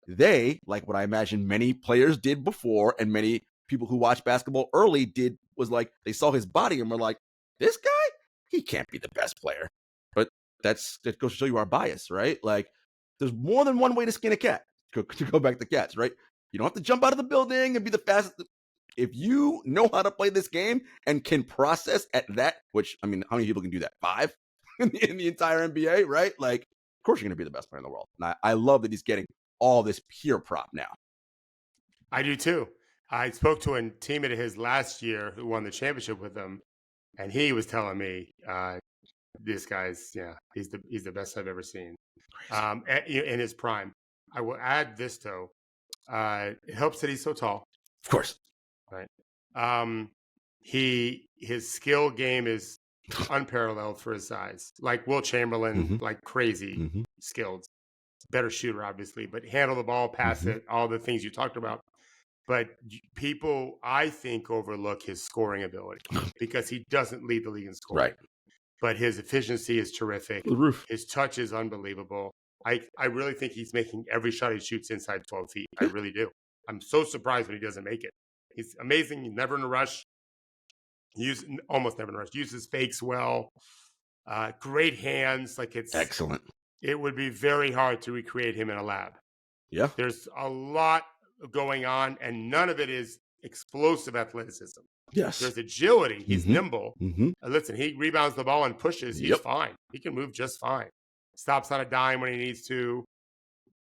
they, like what I imagine many players did before and many people who watch basketball early did, was like, they saw his body and were like, this guy, he can't be the best player. But that goes to show you our bias, right? Like, there's more than one way to skin a cat, to go back to cats, right? You don't have to jump out of the building and be the fastest. If you know how to play this game and can process at that, which, I mean, how many people can do that? 5 in the entire NBA, right? Like, of course you're going to be the best player in the world. And I love that he's getting all this pure prop now. I do too. I spoke to a teammate of his last year who won the championship with him, and he was telling me, this guy's, he's the best I've ever seen. In his prime. I will add this though. It helps that he's so tall. Of course. Right. His skill game is unparalleled for his size. Like Will Chamberlain, like crazy skilled. Better shooter, obviously, but handle the ball, pass it, all the things you talked about. But people, I think, overlook his scoring ability because he doesn't lead the league in scoring. Right. But his efficiency is terrific. The roof. His touch is unbelievable. I really think he's making every shot he shoots inside 12 feet. I really do. I'm so surprised when he doesn't make it. He's amazing. He's never in a rush. Almost never in a rush. Uses fakes well. Great hands. Like it's excellent. It would be very hard to recreate him in a lab. Yeah. There's a lot going on, and none of it is explosive athleticism. Yes. There's agility. He's nimble. Listen, he rebounds the ball and pushes. He's fine. He can move just fine. Stops on a dime when he needs to.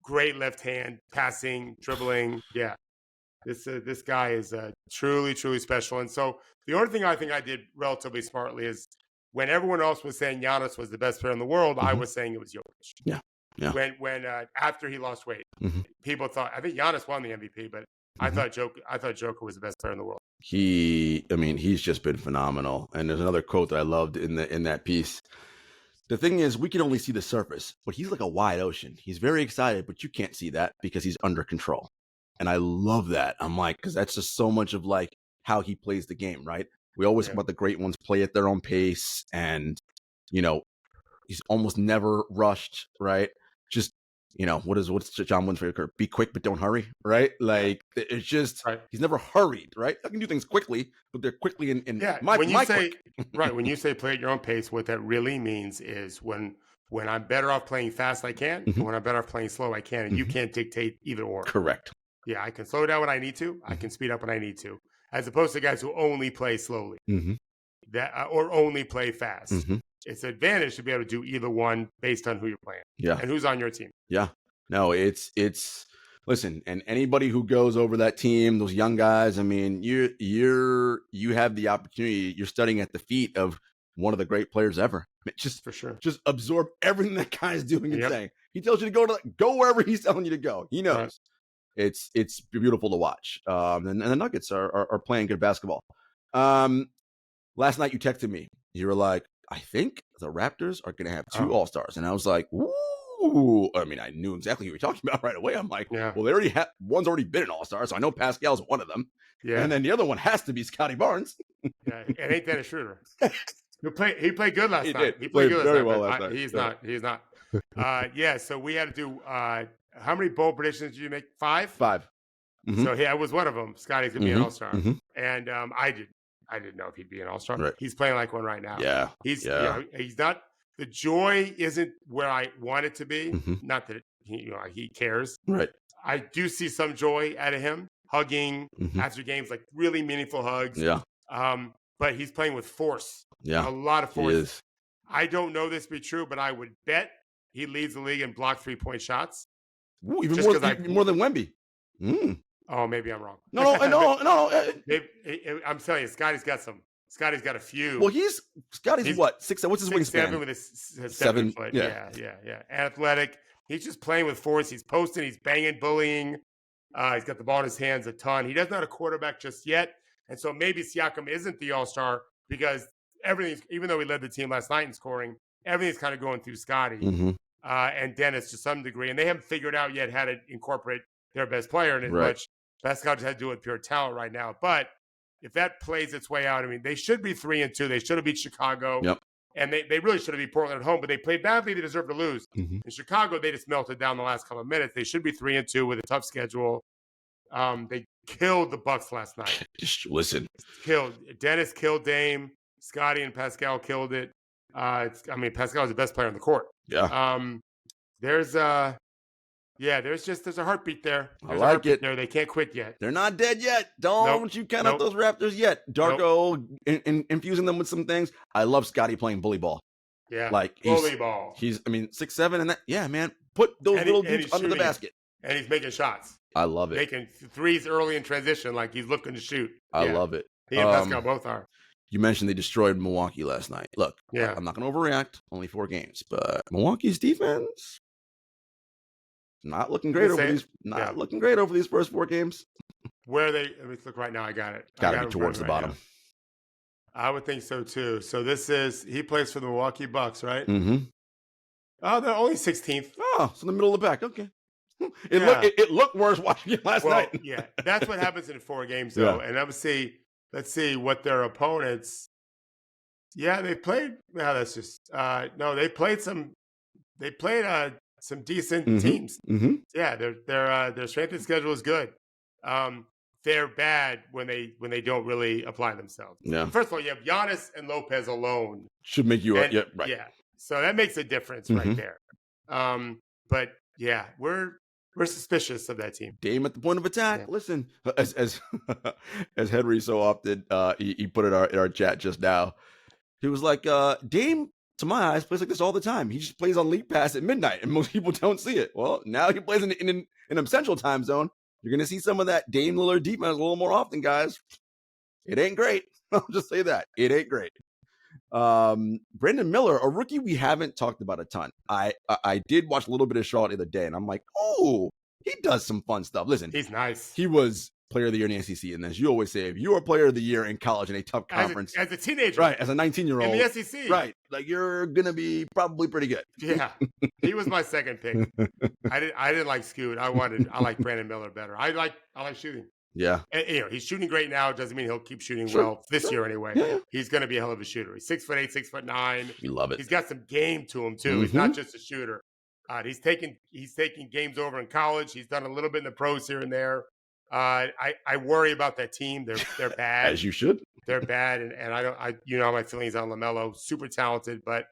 Great left hand, passing, dribbling. Yeah. This guy is truly, truly special. And so the only thing I think I did relatively smartly is when everyone else was saying Giannis was the best player in the world, I was saying it was Jokic. Yeah. Yeah. When after he lost weight, people thought, I think Giannis won the MVP, but I thought Joker was the best player in the world. He's just been phenomenal. And there's another quote that I loved in that piece. The thing is, we can only see the surface, but he's like a wide ocean. He's very excited, but you can't see that because he's under control. And I love that. I'm like, because that's just so much of like how he plays the game, right? We always talk about the great ones play at their own pace, and he's almost never rushed, right? Just what's John Wooden's favorite? Be quick, but don't hurry, right? Like it's just he's never hurried, right? I can do things quickly, but they're quickly in when you say when you say play at your own pace, what that really means is when I'm better off playing fast, I can, and when I'm better off playing slow, I can, and you can't dictate either or. Correct. Yeah, I can slow down when I need to. I can speed up when I need to, as opposed to guys who only play slowly, or only play fast. It's an advantage to be able to do either one based on who you're playing, and who's on your team. Yeah, no, it's listen, and anybody who goes over that team, those young guys, I mean, you have the opportunity. You're studying at the feet of one of the great players ever. Just for sure, just absorb everything that guy's doing and saying. He tells you to go wherever he's telling you to go. He knows. Right. It's beautiful to watch. And the Nuggets are playing good basketball. Last night you texted me. You were like, I think the Raptors are going to have 2 All-Stars. And I was like, ooh, ooh, I mean, I knew exactly who you were talking about right away. I'm like, Yeah. well, they already one's already been an all-star, so I know Pascal's one of them. Yeah. And then the other one has to be Scotty Barnes. Yeah. And ain't that a shooter? He played good last He night. did. He played good very last well night. last But night. he's Yeah. not. He's not. Yeah. So we had to do. How many bold predictions did you make? 5. 5. Mhm. So I was one of them. Scotty's gonna be an Mhm. all-star, Mhm. and I didn't know if he'd be an all-star. Right. He's playing like one right now. Yeah. He's Yeah. he's not. The joy isn't where I want it to be. Mhm. Not that he cares. Right. I do see some joy out of him hugging Mhm. after games, like really meaningful hugs. Yeah. But he's playing with force. Yeah. A lot of He force. is. I don't know this to be true, but I would bet he leads the league in blocked 3-point shots. Ooh, even Just more, 'cause even more than Wemby. Mm. Oh, maybe I'm wrong. No. I'm telling you, Scotty's got a few. Well, Scotty's He's what? 6'7". What's his 6'7" wingspan? with his 7. foot. Yeah. Yeah. Athletic. He's just playing with force. He's posting. He's banging, bullying. He's got the ball in his hands a ton. He doesn't have a quarterback just yet, and so maybe Siakam isn't the all-star because everything's. Even though he led the team last night in scoring, everything's kind of going through Scotty Mhm. and Dennis to some degree, and they haven't figured out yet how to incorporate their best player in as Right. much. Pascal just had to do it with pure talent right now, but if that plays its way out, I mean, they should be 3-2. They should have beat Chicago. Yep. And they really should have beat Portland at home, but they played badly. They deserve to lose. Mhm. In Chicago, they just melted down the last couple of minutes. They should be 3-2 with a tough schedule. They killed the Bucks last night. Just listen. Dennis killed Dame. Scotty and Pascal killed it. Pascal is the best player on the court. Yeah. There's a heartbeat there. I There's like a heartbeat it. there. They can't quit yet. They're not dead yet. Don't you count out those Raptors yet. Darko infusing them with some things. I love Scotty playing bully ball. Yeah. Like bully ball. He's 6'7", and that. Yeah, man. Put those little dudes under the basket. And he's making shots. I love it. Making threes early in transition, like he's looking to shoot. I love it. He and Pascal both are. You mentioned they destroyed Milwaukee last night. Look, I'm not going to overreact. Only 4 games, but Milwaukee's defense not looking great over these. Looking great over these first 4 games. Where are they? Let me look right now. I got it. Got to be towards the bottom. Now. I would think so too. So he plays for the Milwaukee Bucks, right? Mm-hmm. Oh, they're only 16th. Oh, so the middle of the pack. Okay. It looked worse watching it last night. Yeah, that's what happens in 4 games though. Yeah. And let's see what their opponents. Yeah, they played. Yeah, that's just they played some. They played some decent teams. Mm-hmm. Yeah, their strength of schedule is good. They're bad when they don't really apply themselves. Yeah. First of all, you have Giannis and Lopez alone. Should make you right. Yeah. So that makes a difference right there. But yeah, we're suspicious of that team. Dame at the point of attack. Yeah. Listen, as Henry so often he put in our chat just now. He was like, Dame, to my eyes, plays like this all the time. He just plays on league pass at midnight, and most people don't see it. Well, now he plays in a central time zone. You're going to see some of that Dame Lillard defense a little more often, guys. It ain't great. I'll just say that. It ain't great. Brandon Miller, a rookie we haven't talked about a ton. I did watch a little bit of Charlotte the other day, and I'm like, oh, he does some fun stuff. Listen, he's nice. He was player of the year in the SEC, and as you always say, if you are player of the year in college in a tough conference, as a teenager, right, as a 19-year-old in the SEC, right, like you're gonna be probably pretty good. Yeah, he was my second pick. I didn't like Scoot. I like Brandon Miller better. I like shooting. Yeah, and, he's shooting great now. Doesn't mean he'll keep shooting well this year anyway. Yeah. He's going to be a hell of a shooter. He's 6'8", 6'9". We love it. He's got some game to him too. He's not just a shooter. He's taking games over in college. He's done a little bit in the pros here and there. I worry about that team. They're bad. As you should. They're bad, and I my feelings on LaMelo. Super talented, but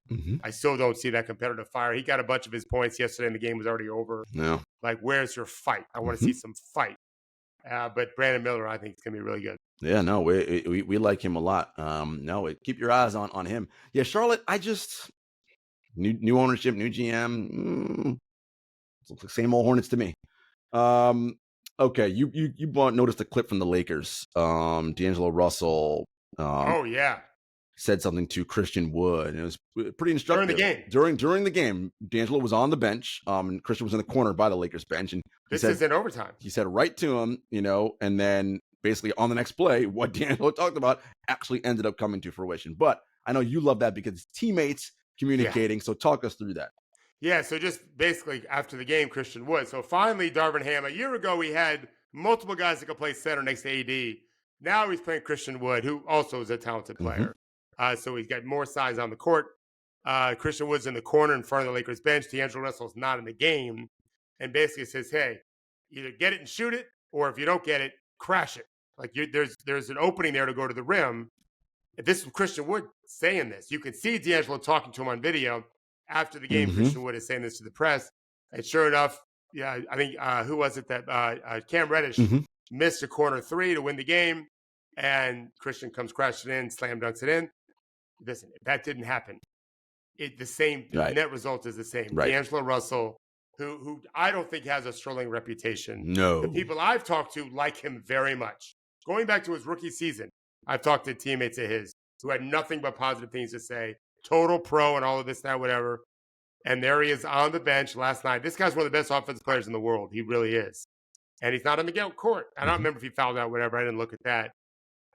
I still don't see that competitive fire. He got a bunch of his points yesterday, and the game was already over. No, like where's your fight? I want to see some fight. But Brandon Miller, I think, is going to be really good. Yeah, no, we like him a lot. Keep your eyes on him. Yeah, Charlotte, I just new ownership, new GM. Looks like same old Hornets to me. Okay, you noticed a clip from the Lakers. D'Angelo Russell. Said something to Christian Wood, and it was pretty instructive. During the game, D'Angelo was on the bench. And Christian was in the corner by the Lakers bench, and this is in overtime. He said right to him, and then basically on the next play, what D'Angelo talked about actually ended up coming to fruition. But I know you love that because it's teammates communicating. Yeah. So talk us through that. Yeah, so just basically after the game, Christian Wood. So finally, Darvin Ham. A year ago, we had multiple guys that could play center next to AD. Now he's playing Christian Wood, who also is a talented player. So he's got more size on the court. Christian Wood's in the corner in front of the Lakers bench. D'Angelo Russell's not in the game, and basically says, "Hey, either get it and shoot it, or if you don't get it, crash it. Like there's an opening there to go to the rim." If this is Christian Wood saying this, you can see D'Angelo talking to him on video after the game. Christian Wood is saying this to the press, and sure enough, yeah, I think who was it that Cam Reddish missed a corner three to win the game, and Christian comes crashing in, slam dunks it in. Listen, if that didn't happen, the net result is the same. Right. D'Angelo Russell, who I don't think has a sterling reputation. No. The people I've talked to like him very much. Going back to his rookie season, I've talked to teammates of his who had nothing but positive things to say. Total pro and all of this, that, whatever. And there he is on the bench last night. This guy's one of the best offensive players in the world. He really is. And he's not on the court. I don't remember if he fouled out, whatever. I didn't look at that.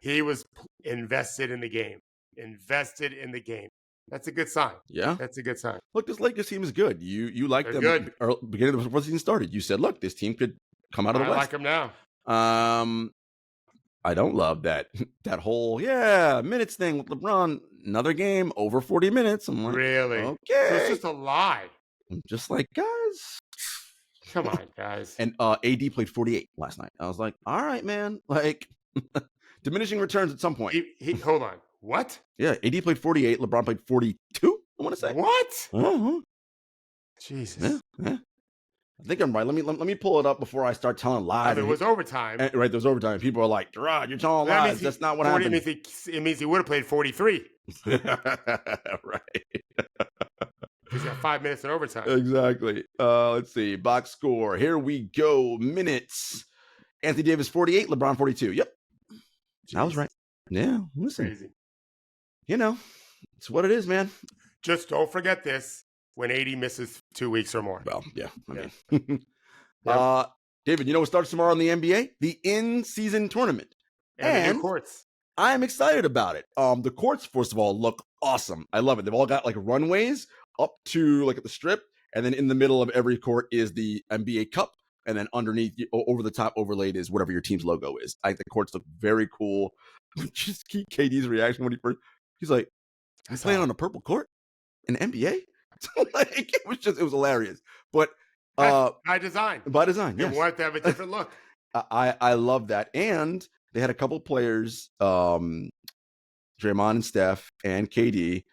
He was invested in the game. Invested in the game. That's a good sign. Yeah. That's a good sign. Look, this Lakers team is good. You liked them good. Beginning before the season started. You said, look, this team could come out of the West. I like them now. I don't love that whole minutes thing with LeBron. Another game over 40 minutes. I'm like, really? Okay. So it's just a lie. I'm just like, guys. Come on, guys. And AD played 48 last night. I was like, all right, man. Like, diminishing returns at some point. Hold on. What? Yeah, AD played 48. LeBron played 42, I want to say. What? Uh-huh. Jesus. Yeah. I think I'm right. Let me pull it up before I start telling lies. It was overtime. Right, there was overtime. People are like, Jarod, you're telling lies. That's not what happened. It means he would have played 43. Right. He's got 5 minutes in overtime. Exactly. Let's see. Box score. Here we go. Minutes. Anthony Davis, 48. LeBron, 42. Yep. Jeez. I was right. Yeah. Listen. Crazy. You know, it's what it is, man. Just don't forget this when AD misses 2 weeks or more. Well, yeah. I mean. David, you know what starts tomorrow in the NBA? The in-season tournament. And the new courts. I'm excited about it. The courts, first of all, look awesome. I love it. They've all got like runways up to like at the strip, and then in the middle of every court is the NBA Cup, and then underneath, over the top overlaid is whatever your team's logo is. I think the courts look very cool. Just keep KD's reaction when he's like, "I'm playing on a purple court in the NBA." Like it was hilarious. But by design. By design, yes. They want to have a different look. I love that, and they had a couple players, Draymond and Steph and KD.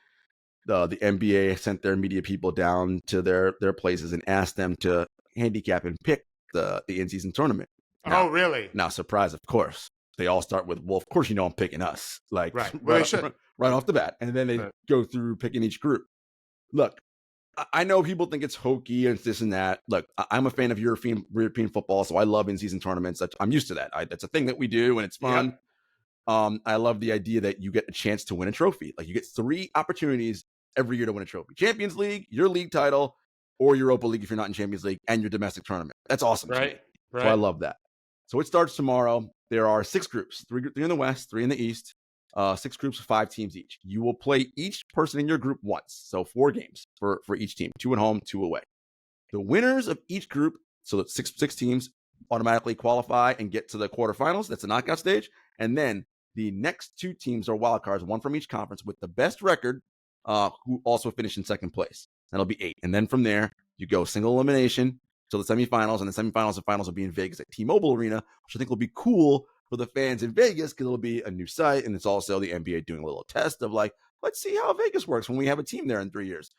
The NBA sent their media people down to their places and asked them to handicap and pick the in-season tournament. Now, really? Now, surprise, of course. They all start with, well, of course you know I'm picking us. Like, right. Well, they should. Right off the bat. And then they go through picking each group. Look, I know people think it's hokey and it's this and that. Look, I'm a fan of European football, so I love in-season tournaments. I'm used to that. That's a thing that we do, and it's fun. Yeah. I love the idea that you get a chance to win a trophy. Like, you get 3 opportunities every year to win a trophy. Champions League, your league title, or Europa League if you're not in Champions League, and your domestic tournament. That's awesome. Right. So I love that. So it starts tomorrow. There are 6 groups, 3 in the West, 3 in the East, 6 groups of 5 teams each. You will play each person in your group once. So 4 games for each team, 2 at home, 2 away. The winners of each group, so that 6 teams automatically qualify and get to the quarterfinals. That's the knockout stage. And then the next 2 teams are wild cards, 1 from each conference with the best record, who also finish in second place. That'll be 8. And then from there, you go single elimination to the semifinals, and the semifinals and finals will be in Vegas at T-Mobile Arena, which I think will be cool for the fans in Vegas because it'll be a new site, and it's also the NBA doing a little test of like, let's see how Vegas works when we have a team there in 3 years.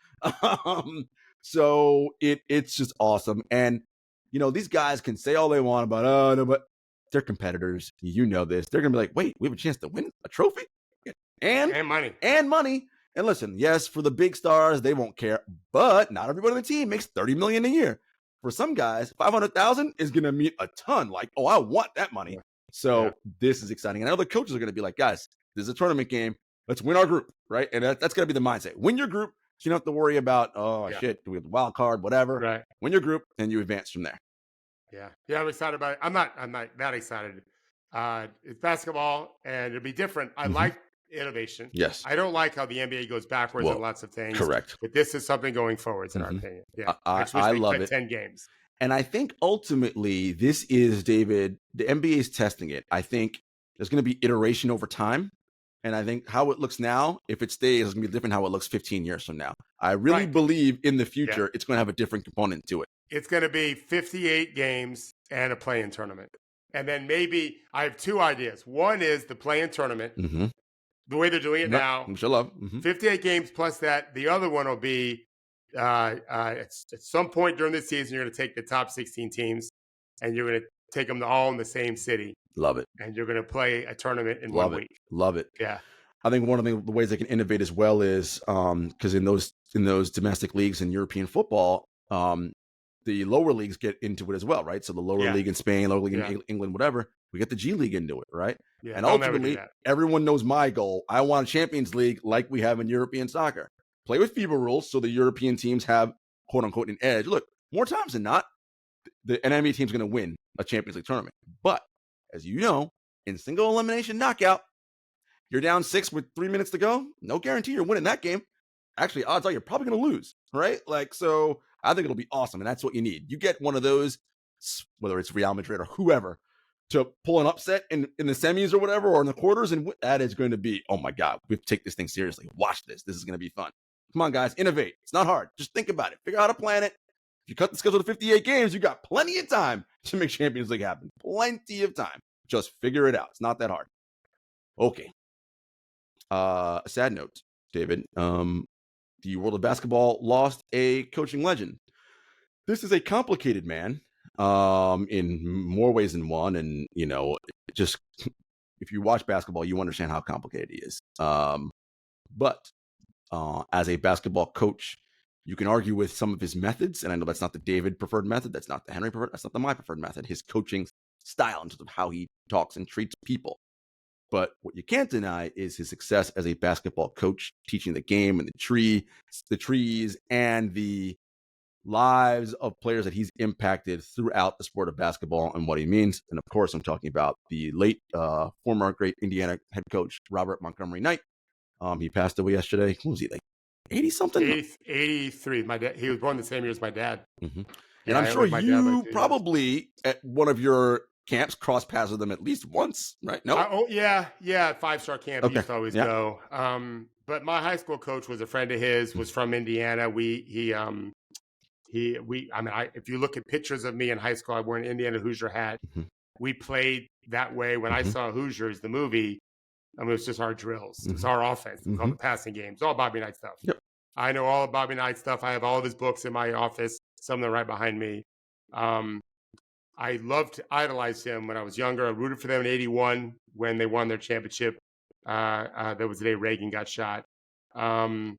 So it's just awesome. And, you know, these guys can say all they want about, no, but they're competitors. You know this. They're going to be like, wait, we have a chance to win a trophy? And money. And money. And listen, yes, for the big stars, they won't care, but not everybody on the team makes $30 million a year. For some guys, $500,000 is going to mean a ton. Like, oh, I want that money. So this is exciting. And I know the coaches are going to be like, guys, this is a tournament game. Let's win our group, right? And that's going to be the mindset. Win your group, so you don't have to worry about, shit, do we have the wild card, whatever. Right. Win your group, and you advance from there. Yeah, I'm excited about it. I'm not that excited. It's basketball, and it'll be different. I like innovation. Yes. I don't like how the NBA goes backwards Well, on lots of things. correct. But this is something going forwards, in our opinion. Yeah. I just wish I they love cut it. 10 games. And I think ultimately this is, David, the NBA is testing it. I think there's going to be iteration over time. And I think how it looks now, if it stays, it's going to be different how it looks 15 years from now. I really believe in the future, it's going to have a different component to it. It's going to be 58 games and a play-in tournament. And then maybe I have two ideas. One is the play-in tournament, the way they're doing it now. Which I love. 58 games plus that. The other one will be at some point during the season, you're going to take the top 16 teams and you're going to take them all in the same city. Love it. And you're going to play a tournament in Love 1 it. week. Love it. Yeah. I think one of the ways they can innovate as well is because in those domestic leagues in European football, the lower leagues get into it as well, right? So the lower league in Spain, lower league in England, whatever, we get the G League into it, right? Yeah, and ultimately, everyone knows my goal. I want a Champions League like we have in European soccer. Play with FIBA rules so the European teams have, quote unquote, an edge. Look, more times than not, the NBA team's going to win a Champions League tournament. But as you know, in single elimination knockout, you're down 6 with 3 minutes to go. No guarantee you're winning that game. Actually, odds are you're probably going to lose, right? So I think it'll be awesome, and that's what you need. You get one of those, whether it's Real Madrid or whoever, to pull an upset in the semis or whatever, or in the quarters, and that is going to be, oh my God, we have to take this thing seriously. Watch this. This is going to be fun. Come on, guys, innovate. It's not hard. Just think about it. Figure out how to plan it. If you cut the schedule to 58 games, you got plenty of time to make Champions League happen. Plenty of time. Just figure it out. It's not that hard. Okay. A sad note, David. The world of basketball lost a coaching legend. This is a complicated man in more ways than one. And, just if you watch basketball, you understand how complicated he is. But as a basketball coach, you can argue with some of his methods. And I know that's not the David preferred method. That's not the Henry preferred. That's not the my preferred method. His coaching style in terms of how he talks and treats people. But what you can't deny is his success as a basketball coach, teaching the game and the trees, and the lives of players that he's impacted throughout the sport of basketball and what he means. And of course, I'm talking about the late former great Indiana head coach, Robert Montgomery Knight. He passed away yesterday. What was he, like 80 something? 83. My dad. He was born the same year as my dad. And I'm sure you probably at one of your camps cross paths with them at least once, right? No. Yeah. 5-star camp. He used to always go. But my high school coach was a friend of his. Was from Indiana. If you look at pictures of me in high school, I wore an Indiana Hoosier hat. We played that way. When I saw Hoosiers, the movie, it was just our drills. It was our offense. We called the passing games. All Bobby Knight stuff. Yep. I know all of Bobby Knight stuff. I have all of his books in my office. Some of them right behind me. I loved to idolize him when I was younger. I rooted for them in '81 when they won their championship. That was the day Reagan got shot. And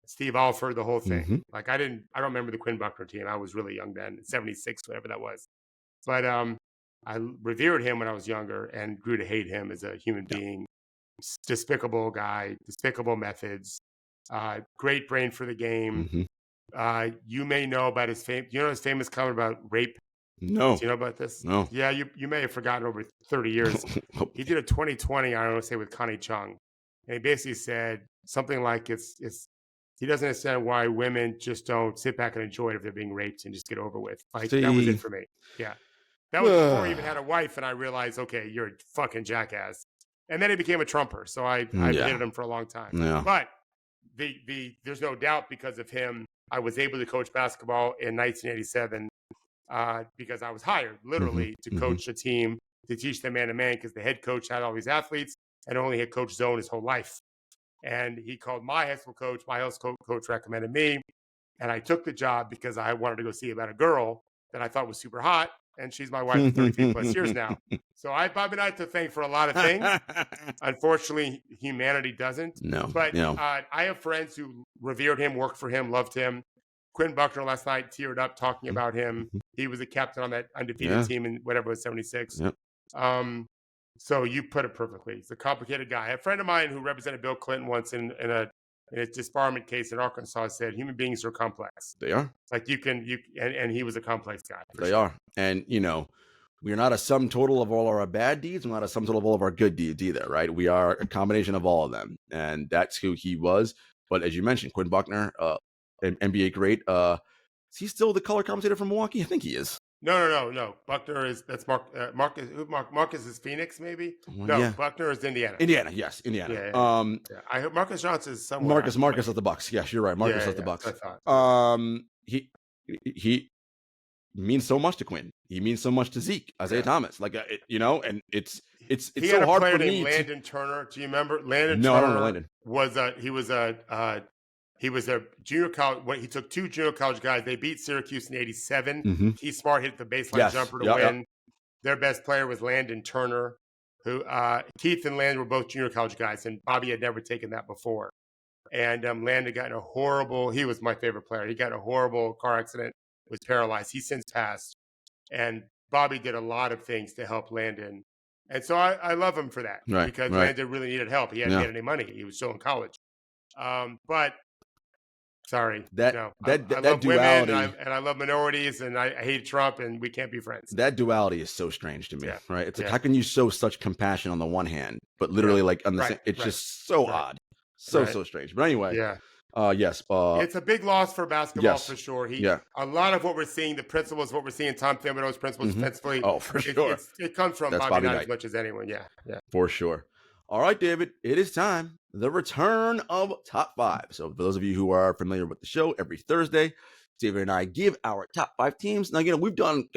Steve Alford, the whole thing. I don't remember the Quinn Buckner team. I was really young then, 76, whatever that was. But I revered him when I was younger and grew to hate him as a human being. Despicable guy, despicable methods, great brain for the game. You may know about his his famous comment about rape. No. Do you know about this? No. Yeah, you may have forgotten over 30 years. He did a 2020, I don't want to say, with Connie Chung. And he basically said something like he doesn't understand why women just don't sit back and enjoy it if they're being raped and just get over with. That was it for me. Yeah. That was before he even had a wife, and I realized, okay, you're a fucking jackass. And then he became a Trumper, so I hated him for a long time. Yeah. But there's no doubt because of him, I was able to coach basketball in 1987 because I was hired literally to coach a team, to teach them man-to-man, because the head coach had all these athletes and only had coached zone his whole life. And he called my high school coach. My high school coach recommended me. And I took the job because I wanted to go see about a girl that I thought was super hot. And she's my wife for 33 plus years now. So I have Bobby Knight to thank for a lot of things. Unfortunately, humanity doesn't. No. But I have friends who revered him, worked for him, loved him. Quinn Buckner last night teared up talking about him. He was a captain on that undefeated team in whatever it was, 76. Yep. So you put it perfectly. He's a complicated guy. A friend of mine who represented Bill Clinton once in a disbarment case in Arkansas said human beings are complex. They are. Like and he was a complex guy. They are. And, We are not a sum total of all our bad deeds. We're not a sum total of all of our good deeds either, right? We are a combination of all of them, and that's who he was. But as you mentioned, Quinn Buckner, NBA great. Is he still the color commentator from Milwaukee? I think he is. No. Buckner that's Marcus is Phoenix, maybe. Well, no, yeah. Buckner is Indiana. Indiana, yes, Indiana. Yeah. I hope Marcus Johnson is somewhere. Marcus at the Bucks. Yes, you're right. Marcus at the Bucks. He means so much to Quinn. He means so much to Zeke, Isaiah Thomas. Like and it's so hard for me. Landon Turner. Do you remember Landon? No, Turner I don't remember Landon. He was a junior college. He took 2 junior college guys. They beat Syracuse in '87. Mm-hmm. Keith Smart hit the baseline jumper to win. Yep. Their best player was Landon Turner, who Keith and Landon were both junior college guys, and Bobby had never taken that before. And Landon got in a horrible. He was my favorite player. He got in a horrible car accident. Was paralyzed. He's since passed. And Bobby did a lot of things to help Landon. And so I love him for that because Landon really needed help. He hadn't had any money. He was still in college. But sorry, I love duality. Women and I love minorities, and I hate Trump, and we can't be friends. That duality is so strange to me, right? It's like, how can you show such compassion on the one hand, but literally like on the same, it's just so odd. So strange. But anyway, yes. It's a big loss for basketball for sure. A lot of what we're seeing, the principles, what we're seeing, Tom Thibodeau's principles defensively. Oh, for sure. It comes from Bobby Knight as much as anyone. Yeah. For sure. All right, David, it is time. The return of Top 5. So for those of you who are familiar with the show, every Thursday, David and I give our top 5 teams. Now, we've done,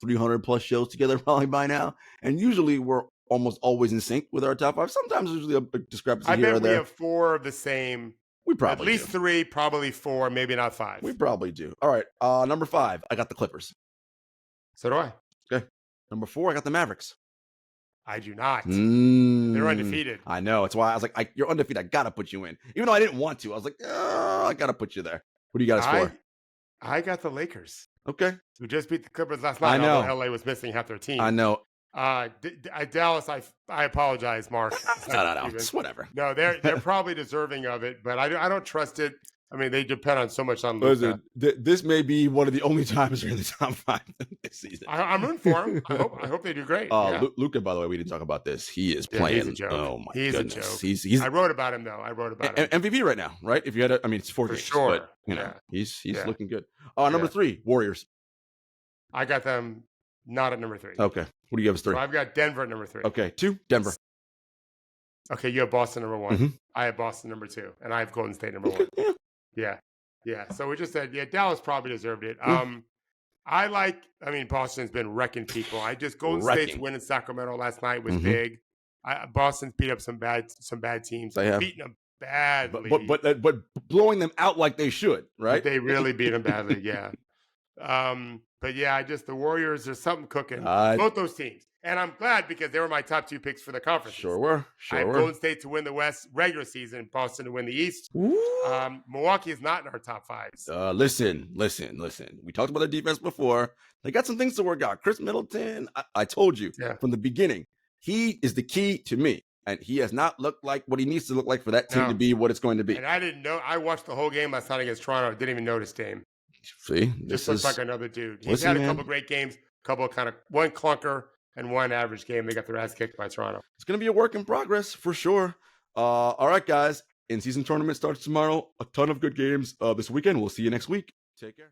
300 plus shows together probably by now. And usually we're almost always in sync with our top 5. Sometimes there's usually a discrepancy here or there. We have 4 of the same. We probably at least 3, probably 4, maybe not 5. We probably do. All right. Number 5, I got the Clippers. So do I. Okay. Number 4, I got the Mavericks. I do not. They're undefeated. I know. It's why I was like, you're undefeated. I got to put you in. Even though I didn't want to. I was like, I got to put you there. What do you got us for? I got the Lakers. Okay. We just beat the Clippers last night. I know. LA was missing half their team. I know. Dallas, I apologize, Mark. No. It's whatever. No, they're probably deserving of it, but I don't trust it. I mean, they depend on so much on Luka. This may be one of the only times they're in the top 5 this season. I'm rooting for them. I hope they do great. Luka, by the way, we didn't talk about this. He is playing. He's a joke. Oh my goodness. A joke. He's I wrote about him though. MVP right now, right? If you had, it's 4 games, sure. But he's looking good. Number 3, Warriors. I got them not at number 3. Okay. What do you have as 3? So I've got Denver at number 3. Okay. 2, Denver. Okay, you have Boston number 1. Mm-hmm. I have Boston number 2, and I have Golden State number 1. Yeah. So we just said, Dallas probably deserved it. Boston's been wrecking people. Golden State's win in Sacramento last night was big. Boston's beat up some bad teams. They have beaten them badly, but blowing them out like they should, right? They really beat them badly. Yeah. The Warriors, there's something cooking. Both those teams. And I'm glad because they were my top 2 picks for the conference. Sure were. I have Golden State to win the West regular season, Boston to win the East. Milwaukee is not in our top 5s. Listen. We talked about the defense before. They got some things to work out. Chris Middleton, I told you from the beginning, he is the key to me. And he has not looked like what he needs to look like for that team to be what it's going to be. And I didn't know. I watched the whole game last night against Toronto. Didn't even notice Dame. See? Just looks like another dude. He's had a couple great games, couple of one clunker, and one average game. They got their ass kicked by Toronto. It's going to be a work in progress for sure. All right, guys. In-season tournament starts tomorrow. A ton of good games this weekend. We'll see you next week. Take care.